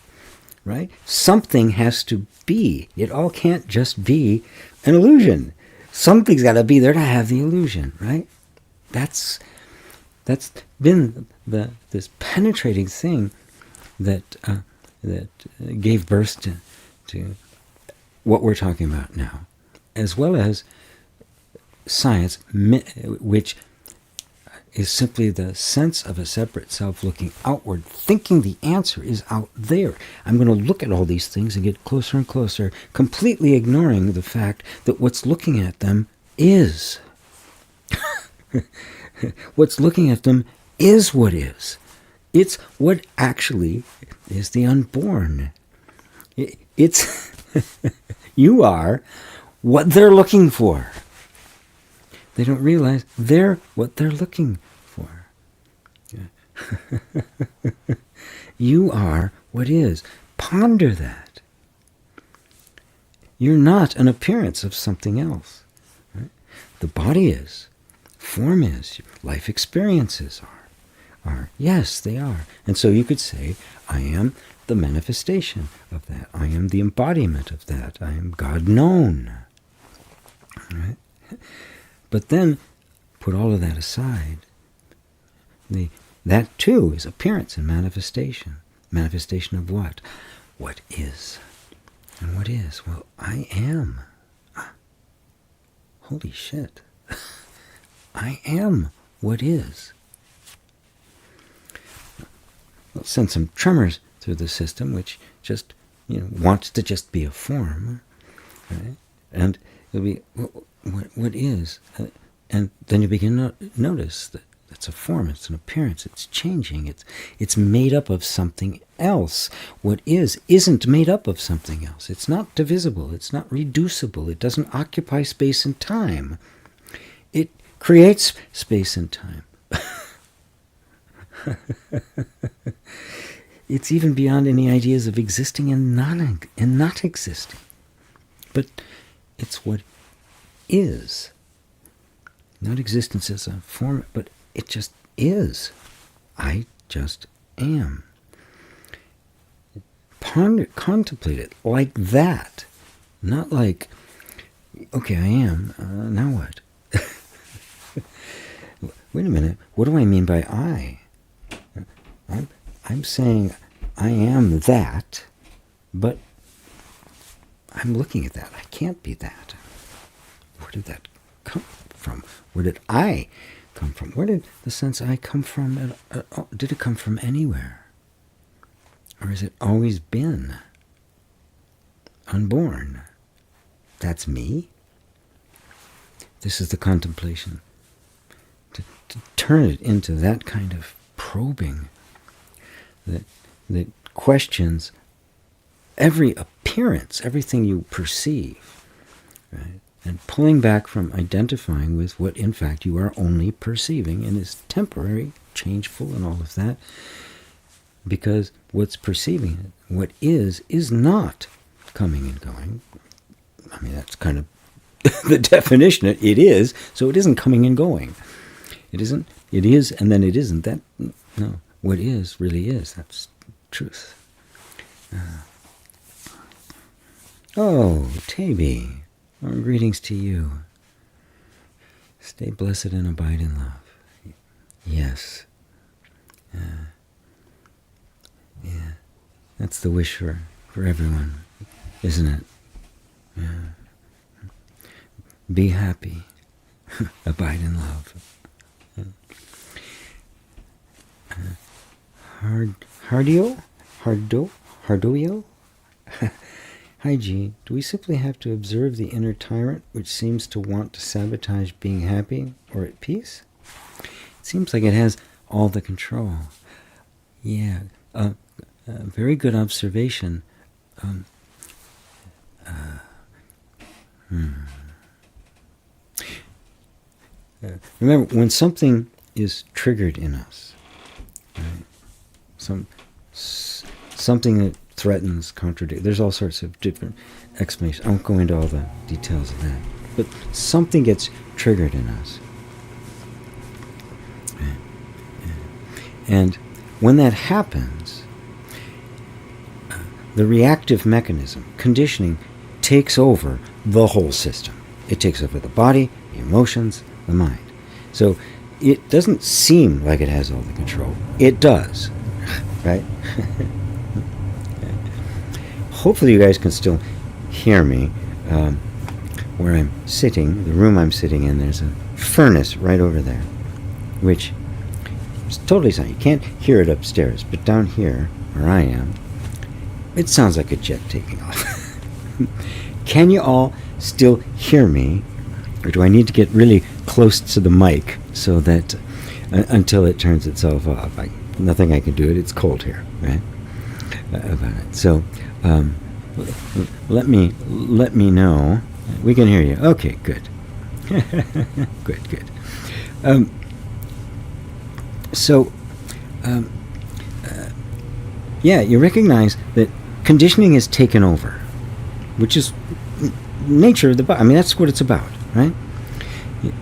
Right? Something has to be. It all can't just be an illusion. Something's got to be there to have the illusion, right? That's been this penetrating thing that gave birth to what we're talking about now, as well as science, which is simply the sense of a separate self looking outward, thinking the answer is out there. I'm going to look at all these things and get closer and closer, completely ignoring the fact that what's looking at them is. What's looking at them is what is. It's what actually is the unborn. It's you are what they're looking for. They don't realize they're what they're looking for. You are what is. Ponder that. You're not an appearance of something else. Right? The body is. Form is. Life experiences are. Yes, they are. And so you could say, I am the manifestation of that. I am the embodiment of that. I am God known. Right? But then, put all of that aside. That too is appearance and manifestation. Manifestation of what? What is. And what is? Well, I am. holy shit, I am what is. It'll send some tremors through the system, which just, wants to just be a form, right? And it'll be, what is? And then you begin to notice that it's a form, it's an appearance, it's changing, it's made up of something else. What is isn't made up of something else. It's not divisible, it's not reducible, it doesn't occupy space and time. It creates space and time. It's even beyond any ideas of existing and not existing. But it's what is. Not existence as a form, but it just is. I just am. Contemplate it like that. Not like, okay, I am, now what? Wait a minute, what do I mean by I? I'm saying I am that, but I'm looking at that. I can't be that. Where did that come from? Where did I come from? Where did the sense I come from? Did it come from anywhere? Or has it always been unborn? That's me? This is the contemplation. To turn it into that kind of probing that questions every appearance, everything you perceive, right? And pulling back from identifying with what in fact you are only perceiving and is temporary, changeful, and all of that, because what's perceiving it, what is not coming and going. I mean, that's kind of the definition. It is, so it isn't coming and going. It isn't, it is, and then it isn't. That, no, what is really is. That's truth. Oh, Taby, greetings to you. Stay blessed and abide in love. Yes. Yeah. That's the wish for everyone, isn't it? Yeah. Be happy. Abide in love. Hardoyo? Hi G, do we simply have to observe the inner tyrant which seems to want to sabotage being happy or at peace? It seems like it has all the control. Yeah, very good observation. Remember, when something is triggered in us, right? Something that threatens, contradicts. There's all sorts of different explanations. I won't go into all the details of that. But something gets triggered in us. And when that happens, the reactive mechanism, conditioning, takes over the whole system. It takes over the body, the emotions, the mind. So it doesn't seem like it has all the control. It does, right? Hopefully you guys can still hear me. Where I'm sitting, the room I'm sitting in, there's a furnace right over there, which is totally silent. You can't hear it upstairs, but down here, where I am, it sounds like a jet taking off. Can you all still hear me? Or do I need to get really close to the mic so that until it turns itself off? Nothing I can do. It's cold here, right? About it. So let me know. We can hear you. Okay, good. Good. Yeah, you recognize that conditioning is taken over, which is nature of the body. I mean, that's what it's about, right?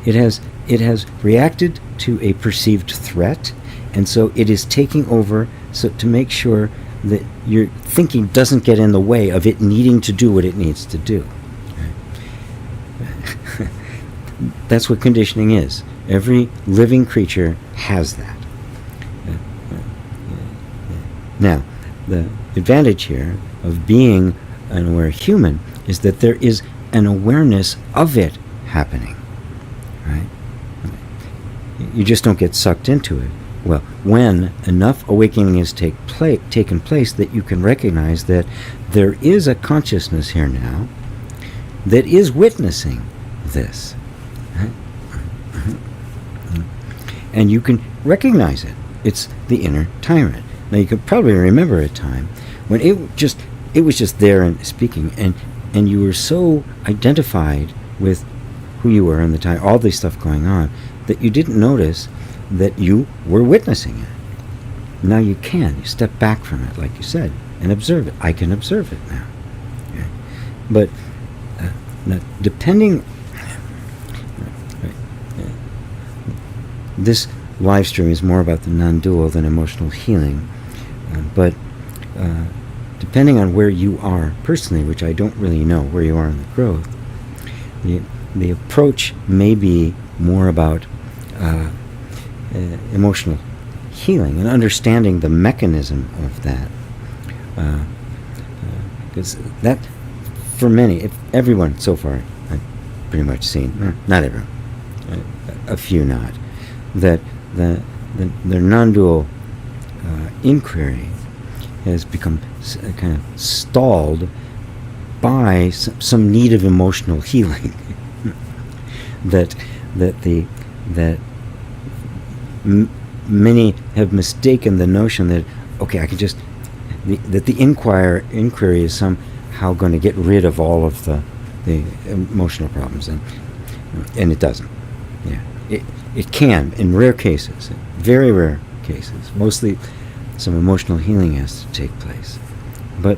It has reacted to a perceived threat, and so it is taking over so to make sure that your thinking doesn't get in the way of it needing to do what it needs to do. That's what conditioning is. Every living creature has that. Now, the advantage here of being an aware human is that there is an awareness of it happening. right? You just don't get sucked into it. Well, when enough awakening has taken place that you can recognize that there is a consciousness here now that is witnessing this, right? And you can recognize it. It's the inner tyrant. Now you could probably remember a time when it was just there and speaking, and you were so identified with who you were and the time, all this stuff going on, that you didn't notice that you were witnessing it. Now you can. You step back from it, like you said, and observe it. I can observe it now. Okay? But now, depending... This live stream is more about the non-dual than emotional healing. But depending on where you are personally, which I don't really know where you are in the growth, the approach may be more about emotional healing and understanding the mechanism of that. Because that, for many, if everyone so far, I've pretty much seen, not everyone, a few not, that the non-dual inquiry has become kind of stalled by some need of emotional healing. that many have mistaken the notion that, okay, I can just, that the inquiry is somehow going to get rid of all of the emotional problems, and it doesn't. Yeah, it can in rare cases, very rare cases. Mostly, some emotional healing has to take place, but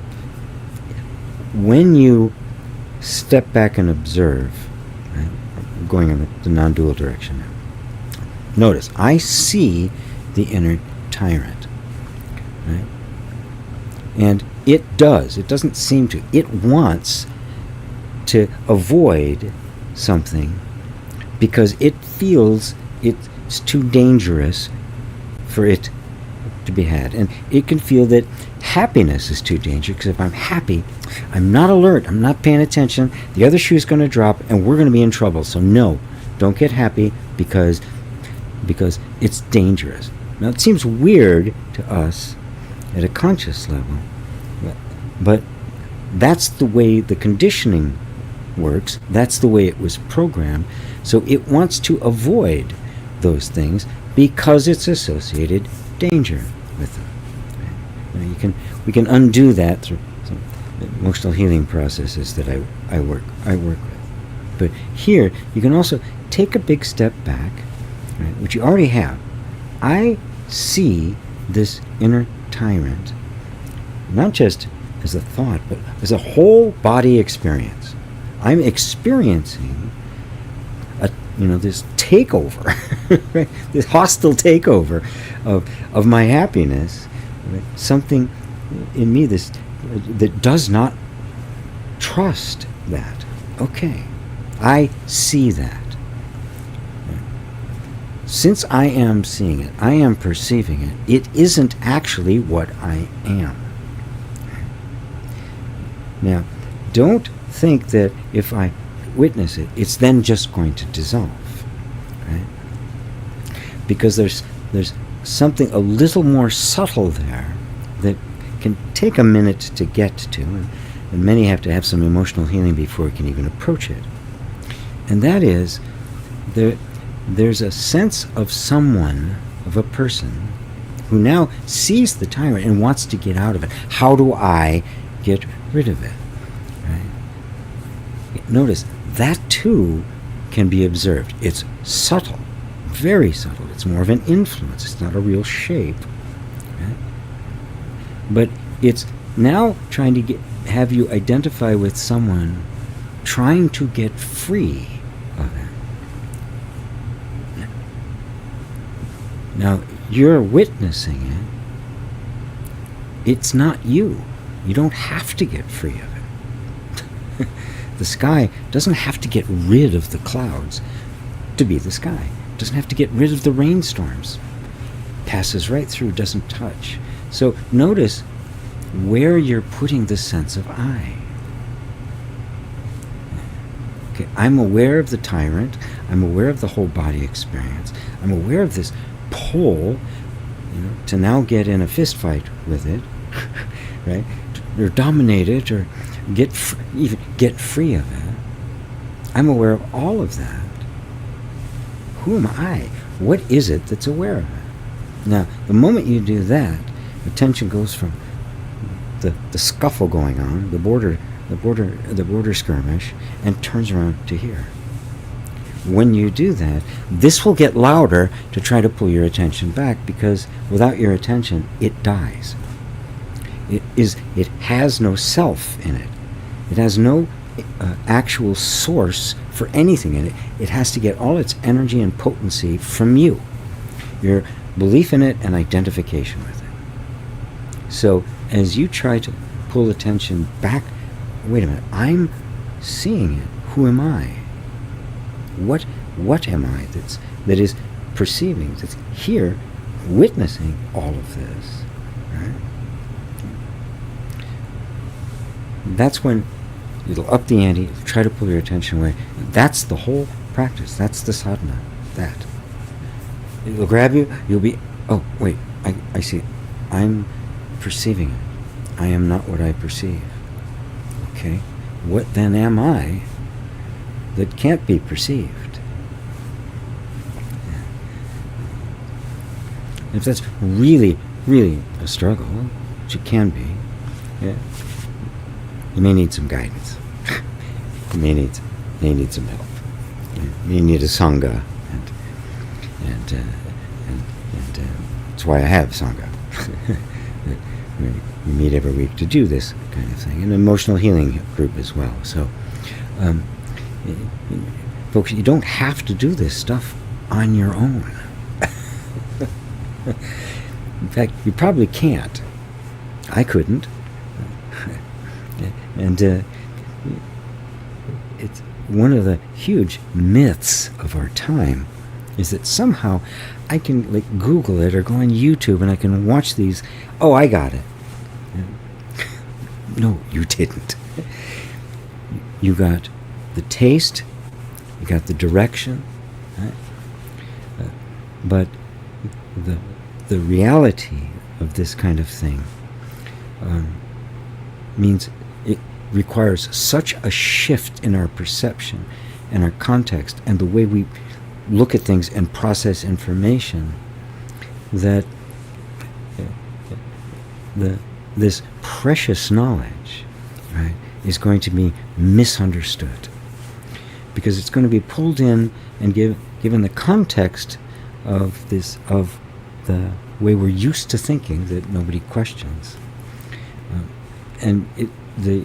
when you step back and observe, right, going in the non-dual direction now. Notice, I see the inner tyrant, right? And it doesn't seem to. It wants to avoid something because it feels it's too dangerous for it to be had. And it can feel that happiness is too dangerous, because if I'm happy, I'm not alert, I'm not paying attention, the other shoe's going to drop and we're going to be in trouble. So no, don't get happy because it's dangerous. Now it seems weird to us at a conscious level, but that's the way the conditioning works, that's the way it was programmed. So it wants to avoid those things because it's associated danger with them. Now we can undo that through some emotional healing processes that I work with. But here you can also take a big step back, right, which you already have. I see this inner tyrant not just as a thought, but as a whole body experience. I'm experiencing this takeover, right? This hostile takeover of my happiness, right? Something in me that does not trust that. Okay, I see that. Since I am seeing it, I am perceiving it, it isn't actually what I am. Now, don't think that if I witness it, it's then just going to dissolve, right? Because there's something a little more subtle there that can take a minute to get to, and many have to have some emotional healing before we can even approach it. And that is, there's a sense of someone, of a person, who now sees the tyrant and wants to get out of it. How do I get rid of it? Right? Notice, that too can be observed. It's subtle, very subtle. It's more of an influence. It's not a real shape. Right? But it's now trying to have you identify with someone trying to get free of it. Now, you're witnessing it. It's not you. You don't have to get free of it. The sky doesn't have to get rid of the clouds to be the sky. It doesn't have to get rid of the rainstorms. Passes right through, doesn't touch. So notice where you're putting the sense of I. Okay, I'm aware of the tyrant. I'm aware of the whole body experience. I'm aware of this pull, to now get in a fist fight with it, right? Or dominate it, or even get free of it. I'm aware of all of that. Who am I? What is it that's aware of it? Now, the moment you do that, attention goes from the scuffle going on, the border skirmish, and turns around to here. When you do that, this will get louder to try to pull your attention back, because without your attention, it dies. It has no self in it. It has no actual source for anything in it. It has to get all its energy and potency from you, your belief in it and identification with it. So as you try to pull attention back, wait a minute, I'm seeing it. Who am I? What am I that is perceiving, that's here, witnessing all of this? Right? That's when it'll up the ante, try to pull your attention away. That's the whole practice. That's the sadhana. That. It'll grab you, you'll be, oh, wait, I see it. I'm perceiving it. I am not what I perceive. Okay? What then am I that can't be perceived? And if that's really, really a struggle, which it can be, you may need some guidance. You may need some help. You may need a sangha, and that's why I have sangha. We meet every week to do this kind of thing, an emotional healing group as well. So, folks, you don't have to do this stuff on your own. In fact, you probably can't. I couldn't. And it's one of the huge myths of our time is that somehow I can Google it or go on YouTube and I can watch these. Oh, I got it. No, you didn't. You got the taste, you got the direction, right? But the reality of this kind of thing means it requires such a shift in our perception and our context and the way we look at things and process information that this precious knowledge, right, is going to be misunderstood, because it's going to be pulled in and given the context of the way we're used to thinking that nobody questions, and the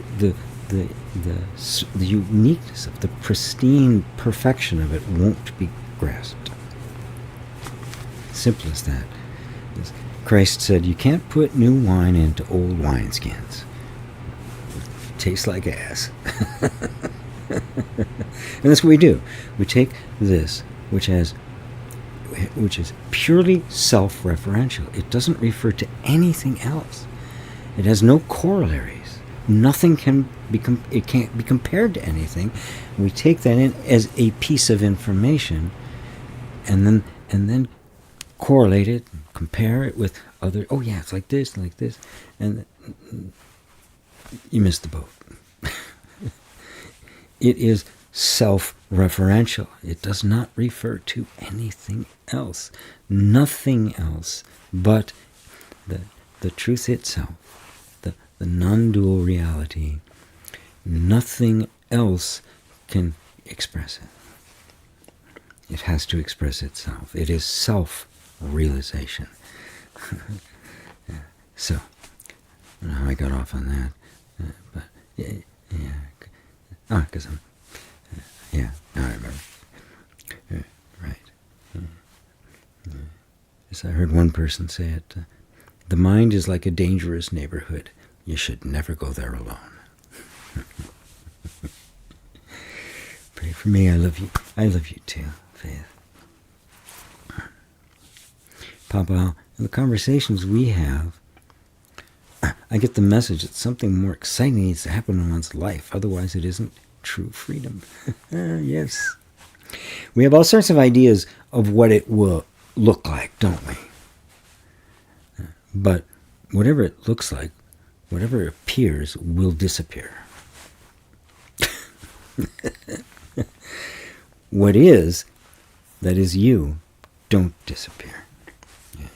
uniqueness of the pristine perfection of it won't be grasped. Simple as that. As Christ said, you can't put new wine into old wineskins. It tastes like ass. And that's what we do. We take this, which is purely self-referential. It doesn't refer to anything else. It has no corollaries. Nothing can it can't be compared to anything. We take that in as a piece of information, and then correlate it, compare it with other. Oh yeah, it's like this, and you missed the boat. It is self-referential. It does not refer to anything else, nothing else but the truth itself. The non-dual reality. Nothing else can express it. It has to express itself. It is self-realization. So, I don't know how I got off on that, but yeah. Because I'm, now I remember. Right. Yes, I heard one person say it. The mind is like a dangerous neighborhood. You should never go there alone. Pray for me. I love you. I love you too, Faith. Papa, in the conversations we have, I get the message that something more exciting needs to happen in one's life. Otherwise, it isn't true freedom. Yes. We have all sorts of ideas of what it will look like, don't we? But whatever it looks like, whatever appears, will disappear. What is, that is you, don't disappear. Yeah.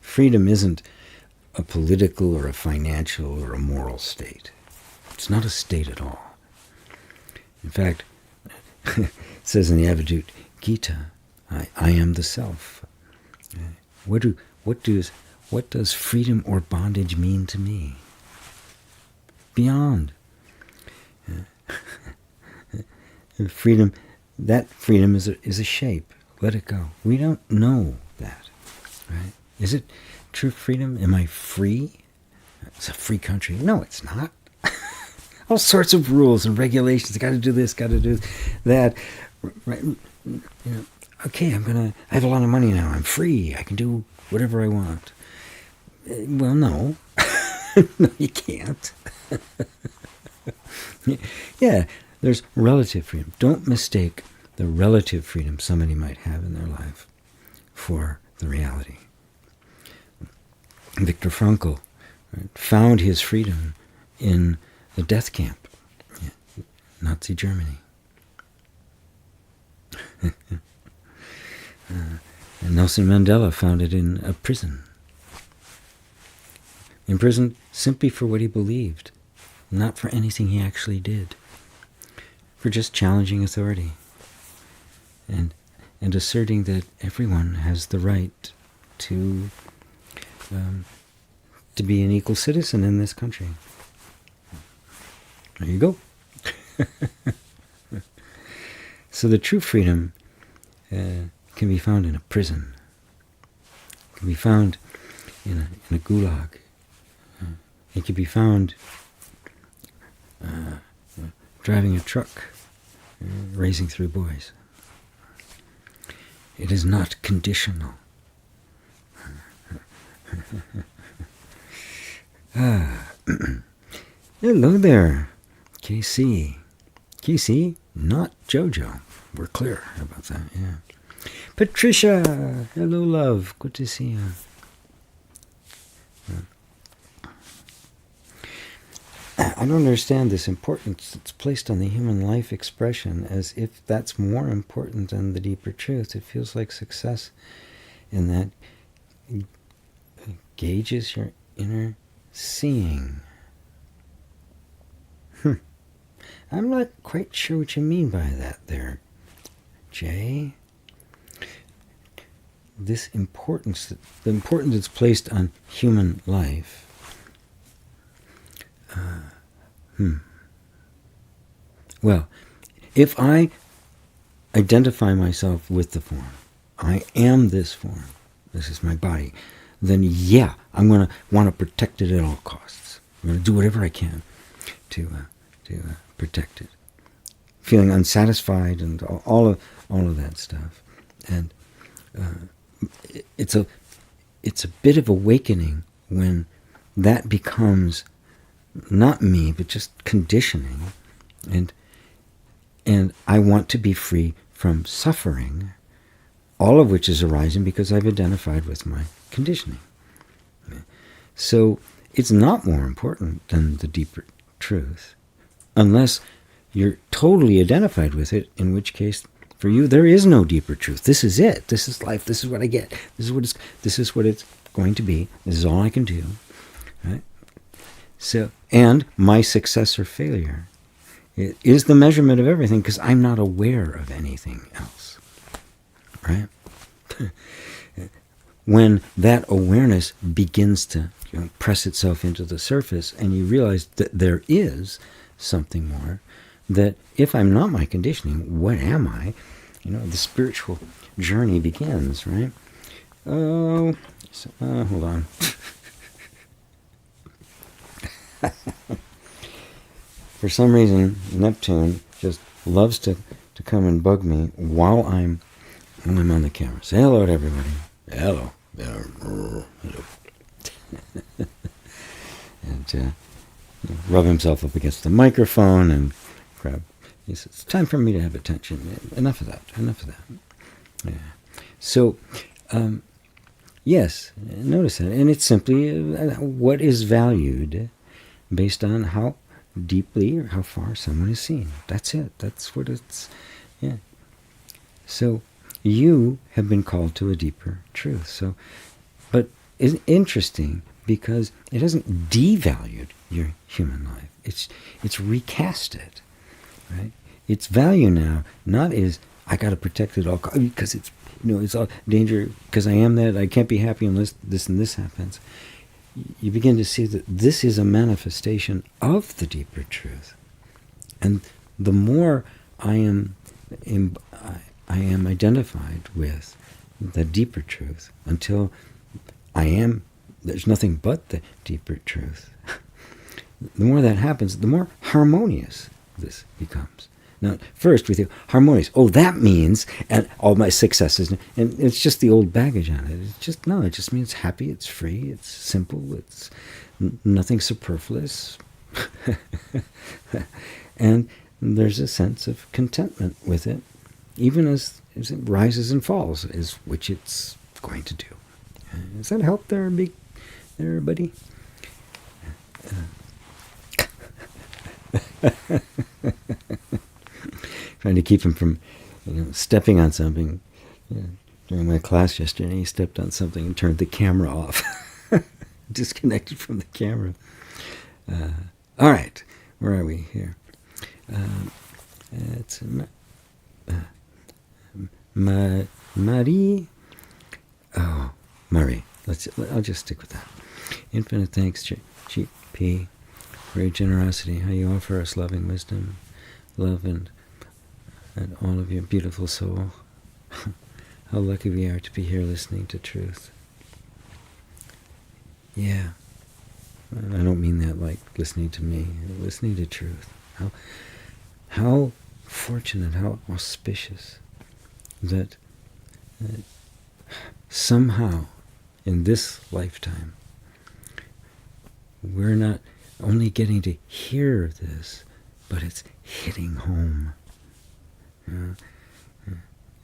Freedom isn't a political or a financial or a moral state. It's not a state at all. In fact, it says in the Advaita Gita, I am the self. What does freedom or bondage mean to me? Beyond. Freedom, that freedom is a shape. Let it go. We don't know that, right? Is it true freedom? Am I free? It's a free country. No, it's not. All sorts of rules and regulations. Got to do this. Got to do that. Right? Okay, I have a lot of money now. I'm free. I can do whatever I want. Well, no. No, you can't. Yeah, there's relative freedom. Don't mistake the relative freedom somebody might have in their life for the reality. Viktor Frankl, right, found his freedom in the death camp, Nazi Germany. And Nelson Mandela found it in a prison. Imprisoned simply for what he believed, not for anything he actually did. For just challenging authority and asserting that everyone has the right to be an equal citizen in this country. There you go. So the true freedom can be found in a prison. Can be found in a gulag. It can be found driving a truck, racing through boys. It is not conditional. Hello there, KC. KC, not Jojo. We're clear about that, yeah. Patricia, hello love, good to see you. I don't understand this importance that's placed on the human life expression as if that's more important than the deeper truth. It feels like success in that gauges your inner seeing. I'm not quite sure what you mean by that there, Jay. This importance, the importance that's placed on human life. Well, if I identify myself with the form, I am this form, this is my body, then yeah, I'm going to want to protect it at all costs. I'm going to do whatever I can to protect it. Feeling unsatisfied and all of that stuff. And it's a bit of awakening when that becomes not me, but just conditioning, and I want to be free from suffering, all of which is arising because I've identified with my conditioning. So it's not more important than the deeper truth, unless you're totally identified with it, in which case, for you, there is no deeper truth. This is it. This is life. This is what I get. This is what it's going to be. This is all I can do. Right? So, and my success or failure is the measurement of everything because I'm not aware of anything else. Right? When that awareness begins to press itself into the surface and you realize that there is something more, that if I'm not my conditioning, what am I? The spiritual journey begins, right? Oh, hold on. For some reason, Neptune just loves to come and bug me while I'm on the camera. Say hello to everybody. Hello. Hello. And rub himself up against the microphone and grab. He says, "It's time for me to have attention. Enough of that. Enough of that." Yeah. So, yes, notice that, and it's simply what is valued based on how deeply or how far someone is seen. That's it. That's what it's. Yeah. So you have been called to a deeper truth. So, but it's interesting because it hasn't devalued your human life. It's recast it, right? Its value now not is I got to protect it all because it's it's all danger because I am that I can't be happy unless this and this happens. You begin to see that this is a manifestation of the deeper truth, and the more I am identified with the deeper truth until there's nothing but the deeper truth. The more that happens, the more harmonious this becomes. Now, first we think, harmonious. Oh, that means, and all my successes, and it's just the old baggage on it. It's just, no, it just means happy, it's free, it's simple, it's nothing superfluous. And there's a sense of contentment with it, even as it rises and falls, which it's going to do. Does that help there, buddy? Trying to keep him from stepping on something. During my class yesterday, he stepped on something and turned the camera off. Disconnected from the camera. All right, where are we here? It's Marie. Oh, Marie. I'll just stick with that. Infinite thanks, GP, for your generosity, how you offer us loving wisdom, love, and all of your beautiful soul. How lucky we are to be here listening to truth. Yeah. I don't mean that like listening to me, listening to truth. How fortunate, how auspicious that somehow in this lifetime we're not only getting to hear this, but it's hitting home.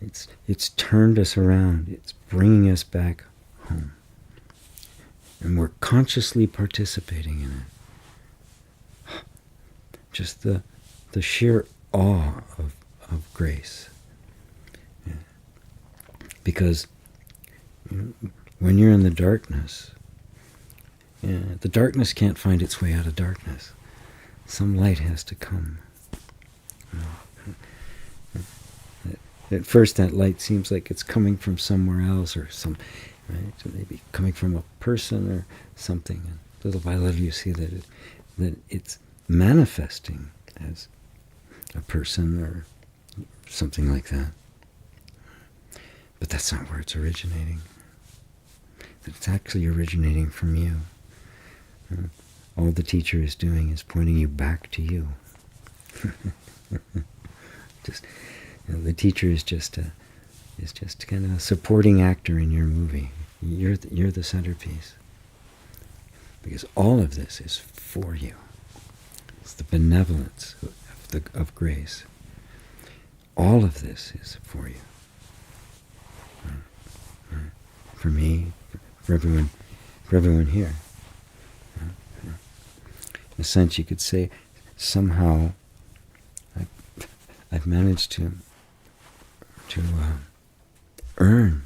It's turned us around. It's bringing us back home. And we're consciously participating in it. Just the sheer awe of grace. Yeah. Because when you're in the darkness can't find its way out of darkness. Some light has to come. At first, that light seems like it's coming from somewhere else, or right? So maybe coming from a person or something. And little by little, you see that it's manifesting as a person or something like that. But that's not where it's originating. It's actually originating from you. All the teacher is doing is pointing you back to you. The teacher is just kind of a supporting actor in your movie. You're the centerpiece. Because all of this is for you. It's the benevolence of grace. All of this is for you. For me, for everyone here. In a sense, you could say, somehow I've managed to earn,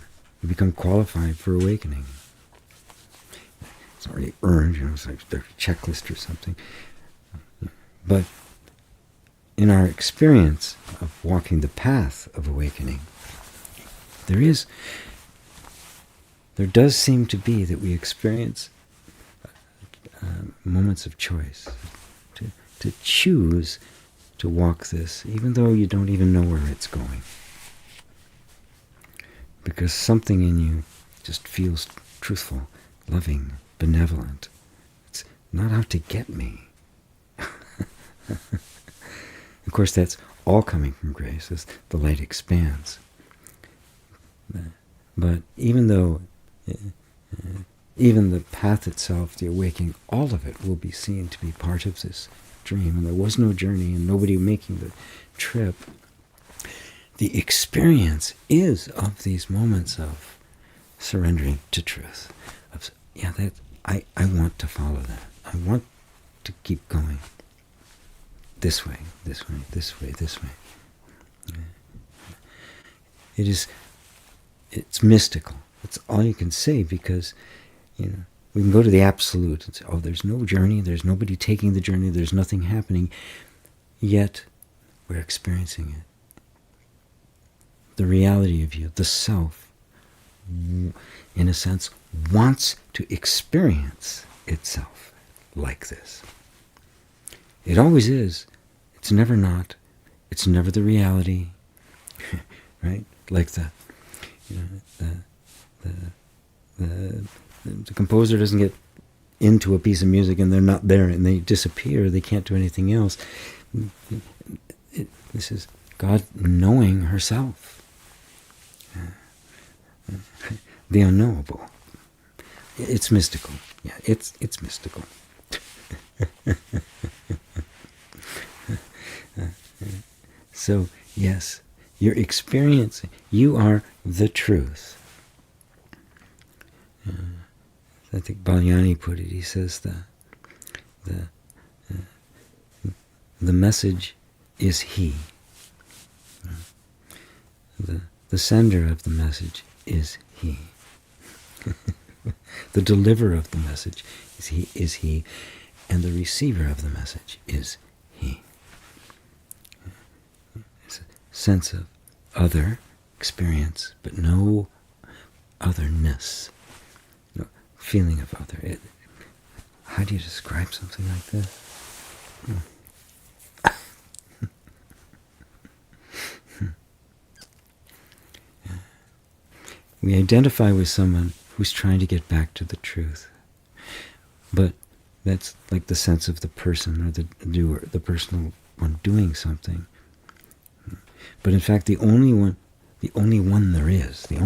become qualified for awakening. It's already earned, it's like a checklist or something. But in our experience of walking the path of awakening, there does seem to be that we experience moments of choice to choose to walk this, even though you don't even know where it's going. Because something in you just feels truthful, loving, benevolent. It's not out to get me. Of course, that's all coming from grace as the light expands. But even though even the path itself, the awakening, all of it will be seen to be part of this dream. And there was no journey and nobody making the trip. The experience is of these moments of surrendering to truth. Of, yeah, that I want to follow that. I want to keep going. This way, this way, this way, this way. It's mystical. That's all you can say, because, we can go to the absolute and say, oh, there's no journey, there's nobody taking the journey, there's nothing happening, yet we're experiencing it. The reality of you, the self, in a sense, wants to experience itself like this. It always is. It's never not. It's never the reality, right? Like the composer doesn't get into a piece of music and they're not there and they disappear. They can't do anything else. This is God knowing herself. The unknowable. It's mystical. Yeah, it's mystical. So, yes, you're experiencing. You are the truth. I think Balyani put it. He says the message is he. The sender of the message is he. The deliverer of the message is he, and the receiver of the message is he. It's a sense of other experience, but no otherness, no feeling of other. How do you describe something like this? We identify with someone who's trying to get back to the truth. But that's like the sense of the person or the doer, the personal one doing something. But in fact, the only one there is, the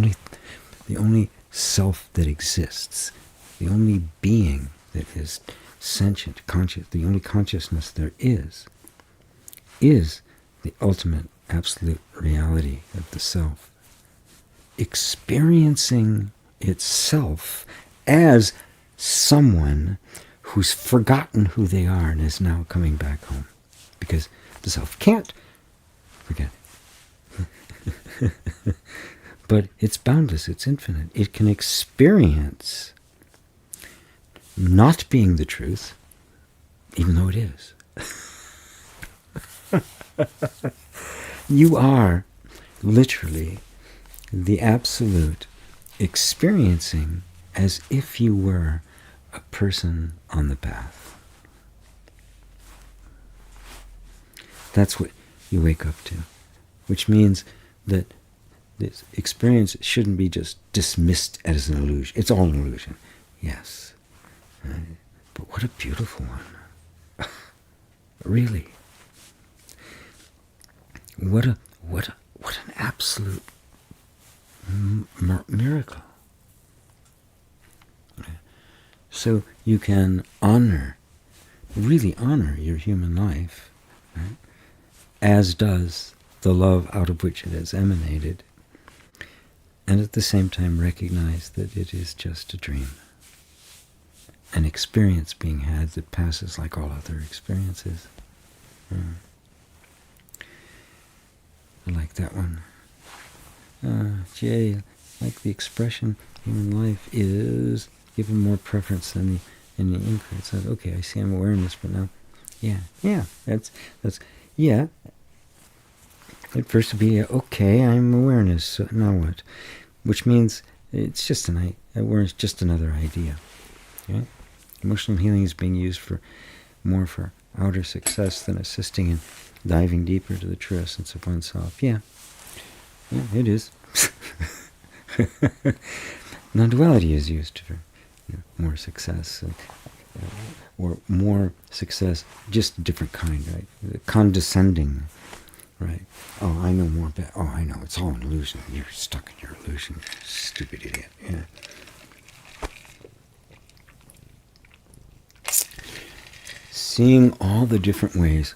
only self that exists, the only being that is sentient, conscious, the only consciousness there is the ultimate absolute reality of the self, experiencing itself as someone who's forgotten who they are and is now coming back home. Because the self can't forget. But it's boundless, it's infinite. It can experience not being the truth, even though it is. You are literally the absolute, experiencing as if you were a person on the path. That's what you wake up to, which means that this experience shouldn't be just dismissed as an illusion. It's all an illusion, yes. But what a beautiful one. Really. What an absolute miracle. So you can really honor your human life, right? As does the love out of which it has emanated, and at the same time recognize that it is just a dream, an experience being had that passes like all other experiences. I like that one. Jay, like the expression, human life is given more preference than the inquiry. It's like, okay, I see I'm awareness, but now, that's yeah. At first it'd be, okay, I'm awareness, so now what? Which means it's just awareness, just another idea. Okay? Emotional healing is being used more for outer success than assisting in diving deeper to the true essence of oneself. Yeah, it is. Non-duality is used for more success, or more success, just a different kind, right? Condescending, right? Oh, I know more about. Oh, I know, it's all an illusion. You're stuck in your illusion, stupid idiot. Yeah. seeing all the different ways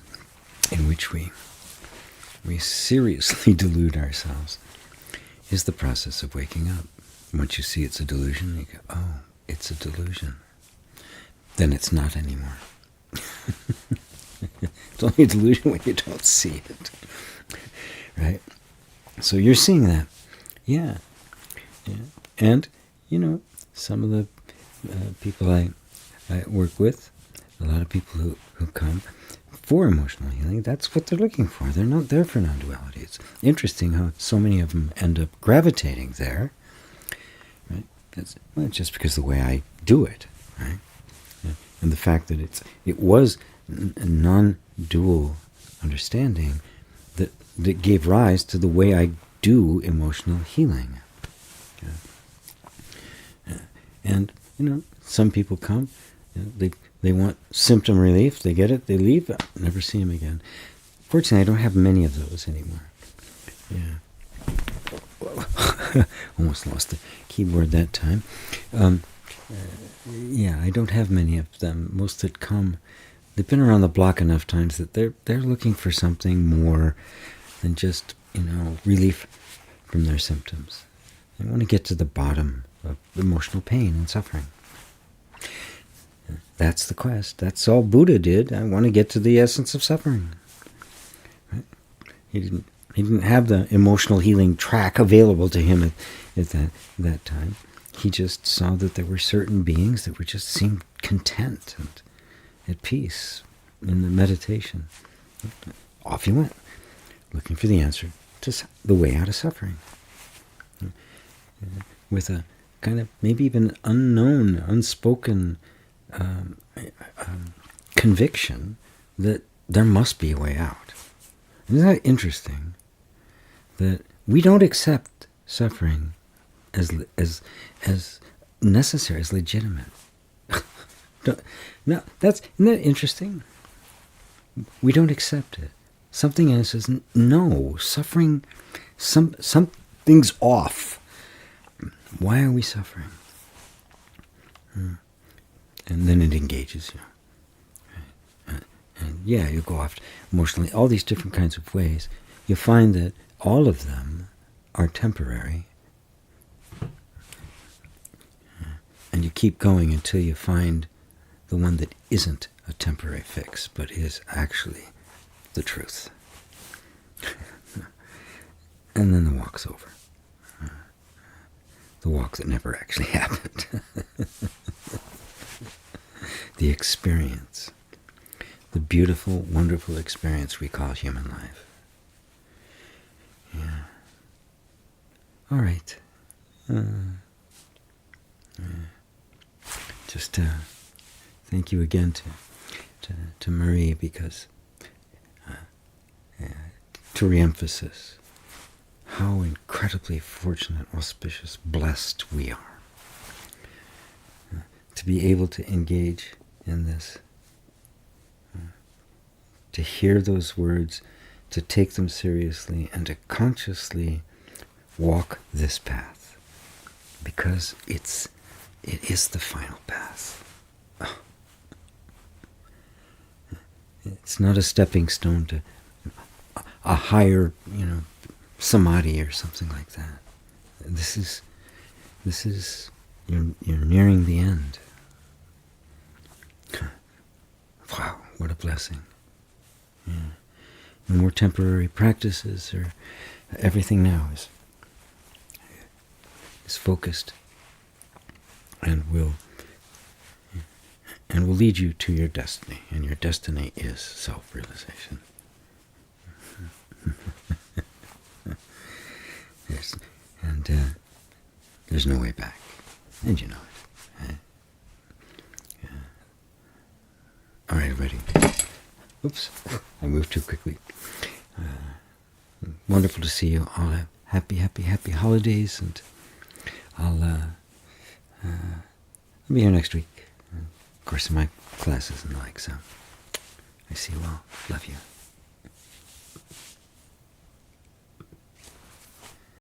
in which we seriously delude ourselves is the process of waking up. Once you see it's a delusion, you go, oh, it's a delusion. Then it's not anymore. It's only a delusion when you don't see it. Right? So you're seeing that. Yeah. And, some of the people I work with, a lot of people who come for emotional healing, that's what they're looking for. They're not there for non-duality. It's interesting how so many of them end up gravitating there. Right? It's just because of the way I do it. Right? And the fact that it was a non-dual understanding that gave rise to the way I do emotional healing. And, some people come, they want symptom relief, they get it, they leave, never see them again. Fortunately, I don't have many of those anymore. Yeah. Almost lost the keyboard that time. I don't have many of them. Most that come, they've been around the block enough times that they're looking for something more than just, relief from their symptoms. They want to get to the bottom of emotional pain and suffering. That's the quest. That's all Buddha did. I want to get to the essence of suffering. Right? He didn't have the emotional healing track available to him at that time. He just saw that there were certain beings that just seemed content and at peace in the meditation. Off he went, looking for the answer to the way out of suffering. With a kind of maybe even unknown, unspoken conviction that there must be a way out. Isn't that interesting? That we don't accept suffering as necessary, as legitimate. No, isn't that interesting? We don't accept it. Something in us says, no, suffering, something's off. Why are we suffering? And then it engages you. Right? And you go off emotionally, all these different kinds of ways. You find that all of them are temporary. And you keep going until you find the one that isn't a temporary fix, but is actually the truth. And then the walk's over. The walk that never actually happened. The experience. The beautiful, wonderful experience we call human life. Yeah. All right. Just thank you again to Marie, because to reemphasis how incredibly fortunate, auspicious, blessed we are to be able to engage in this, to hear those words, to take them seriously, and to consciously walk this path, because it is the final path. It's not a stepping stone to a higher, samadhi or something like that. This is you're nearing the end. Wow, what a blessing. Yeah. No more temporary practices, or everything now is focused and will lead you to your destiny, and your destiny is self-realization. There's no way back, and you know it. Right? Yeah. All right, everybody. Oops, I moved too quickly. Wonderful to see you all. Have happy holidays, and I'll be here next week. Of course, in my classes and the like. So I see you all. Love you.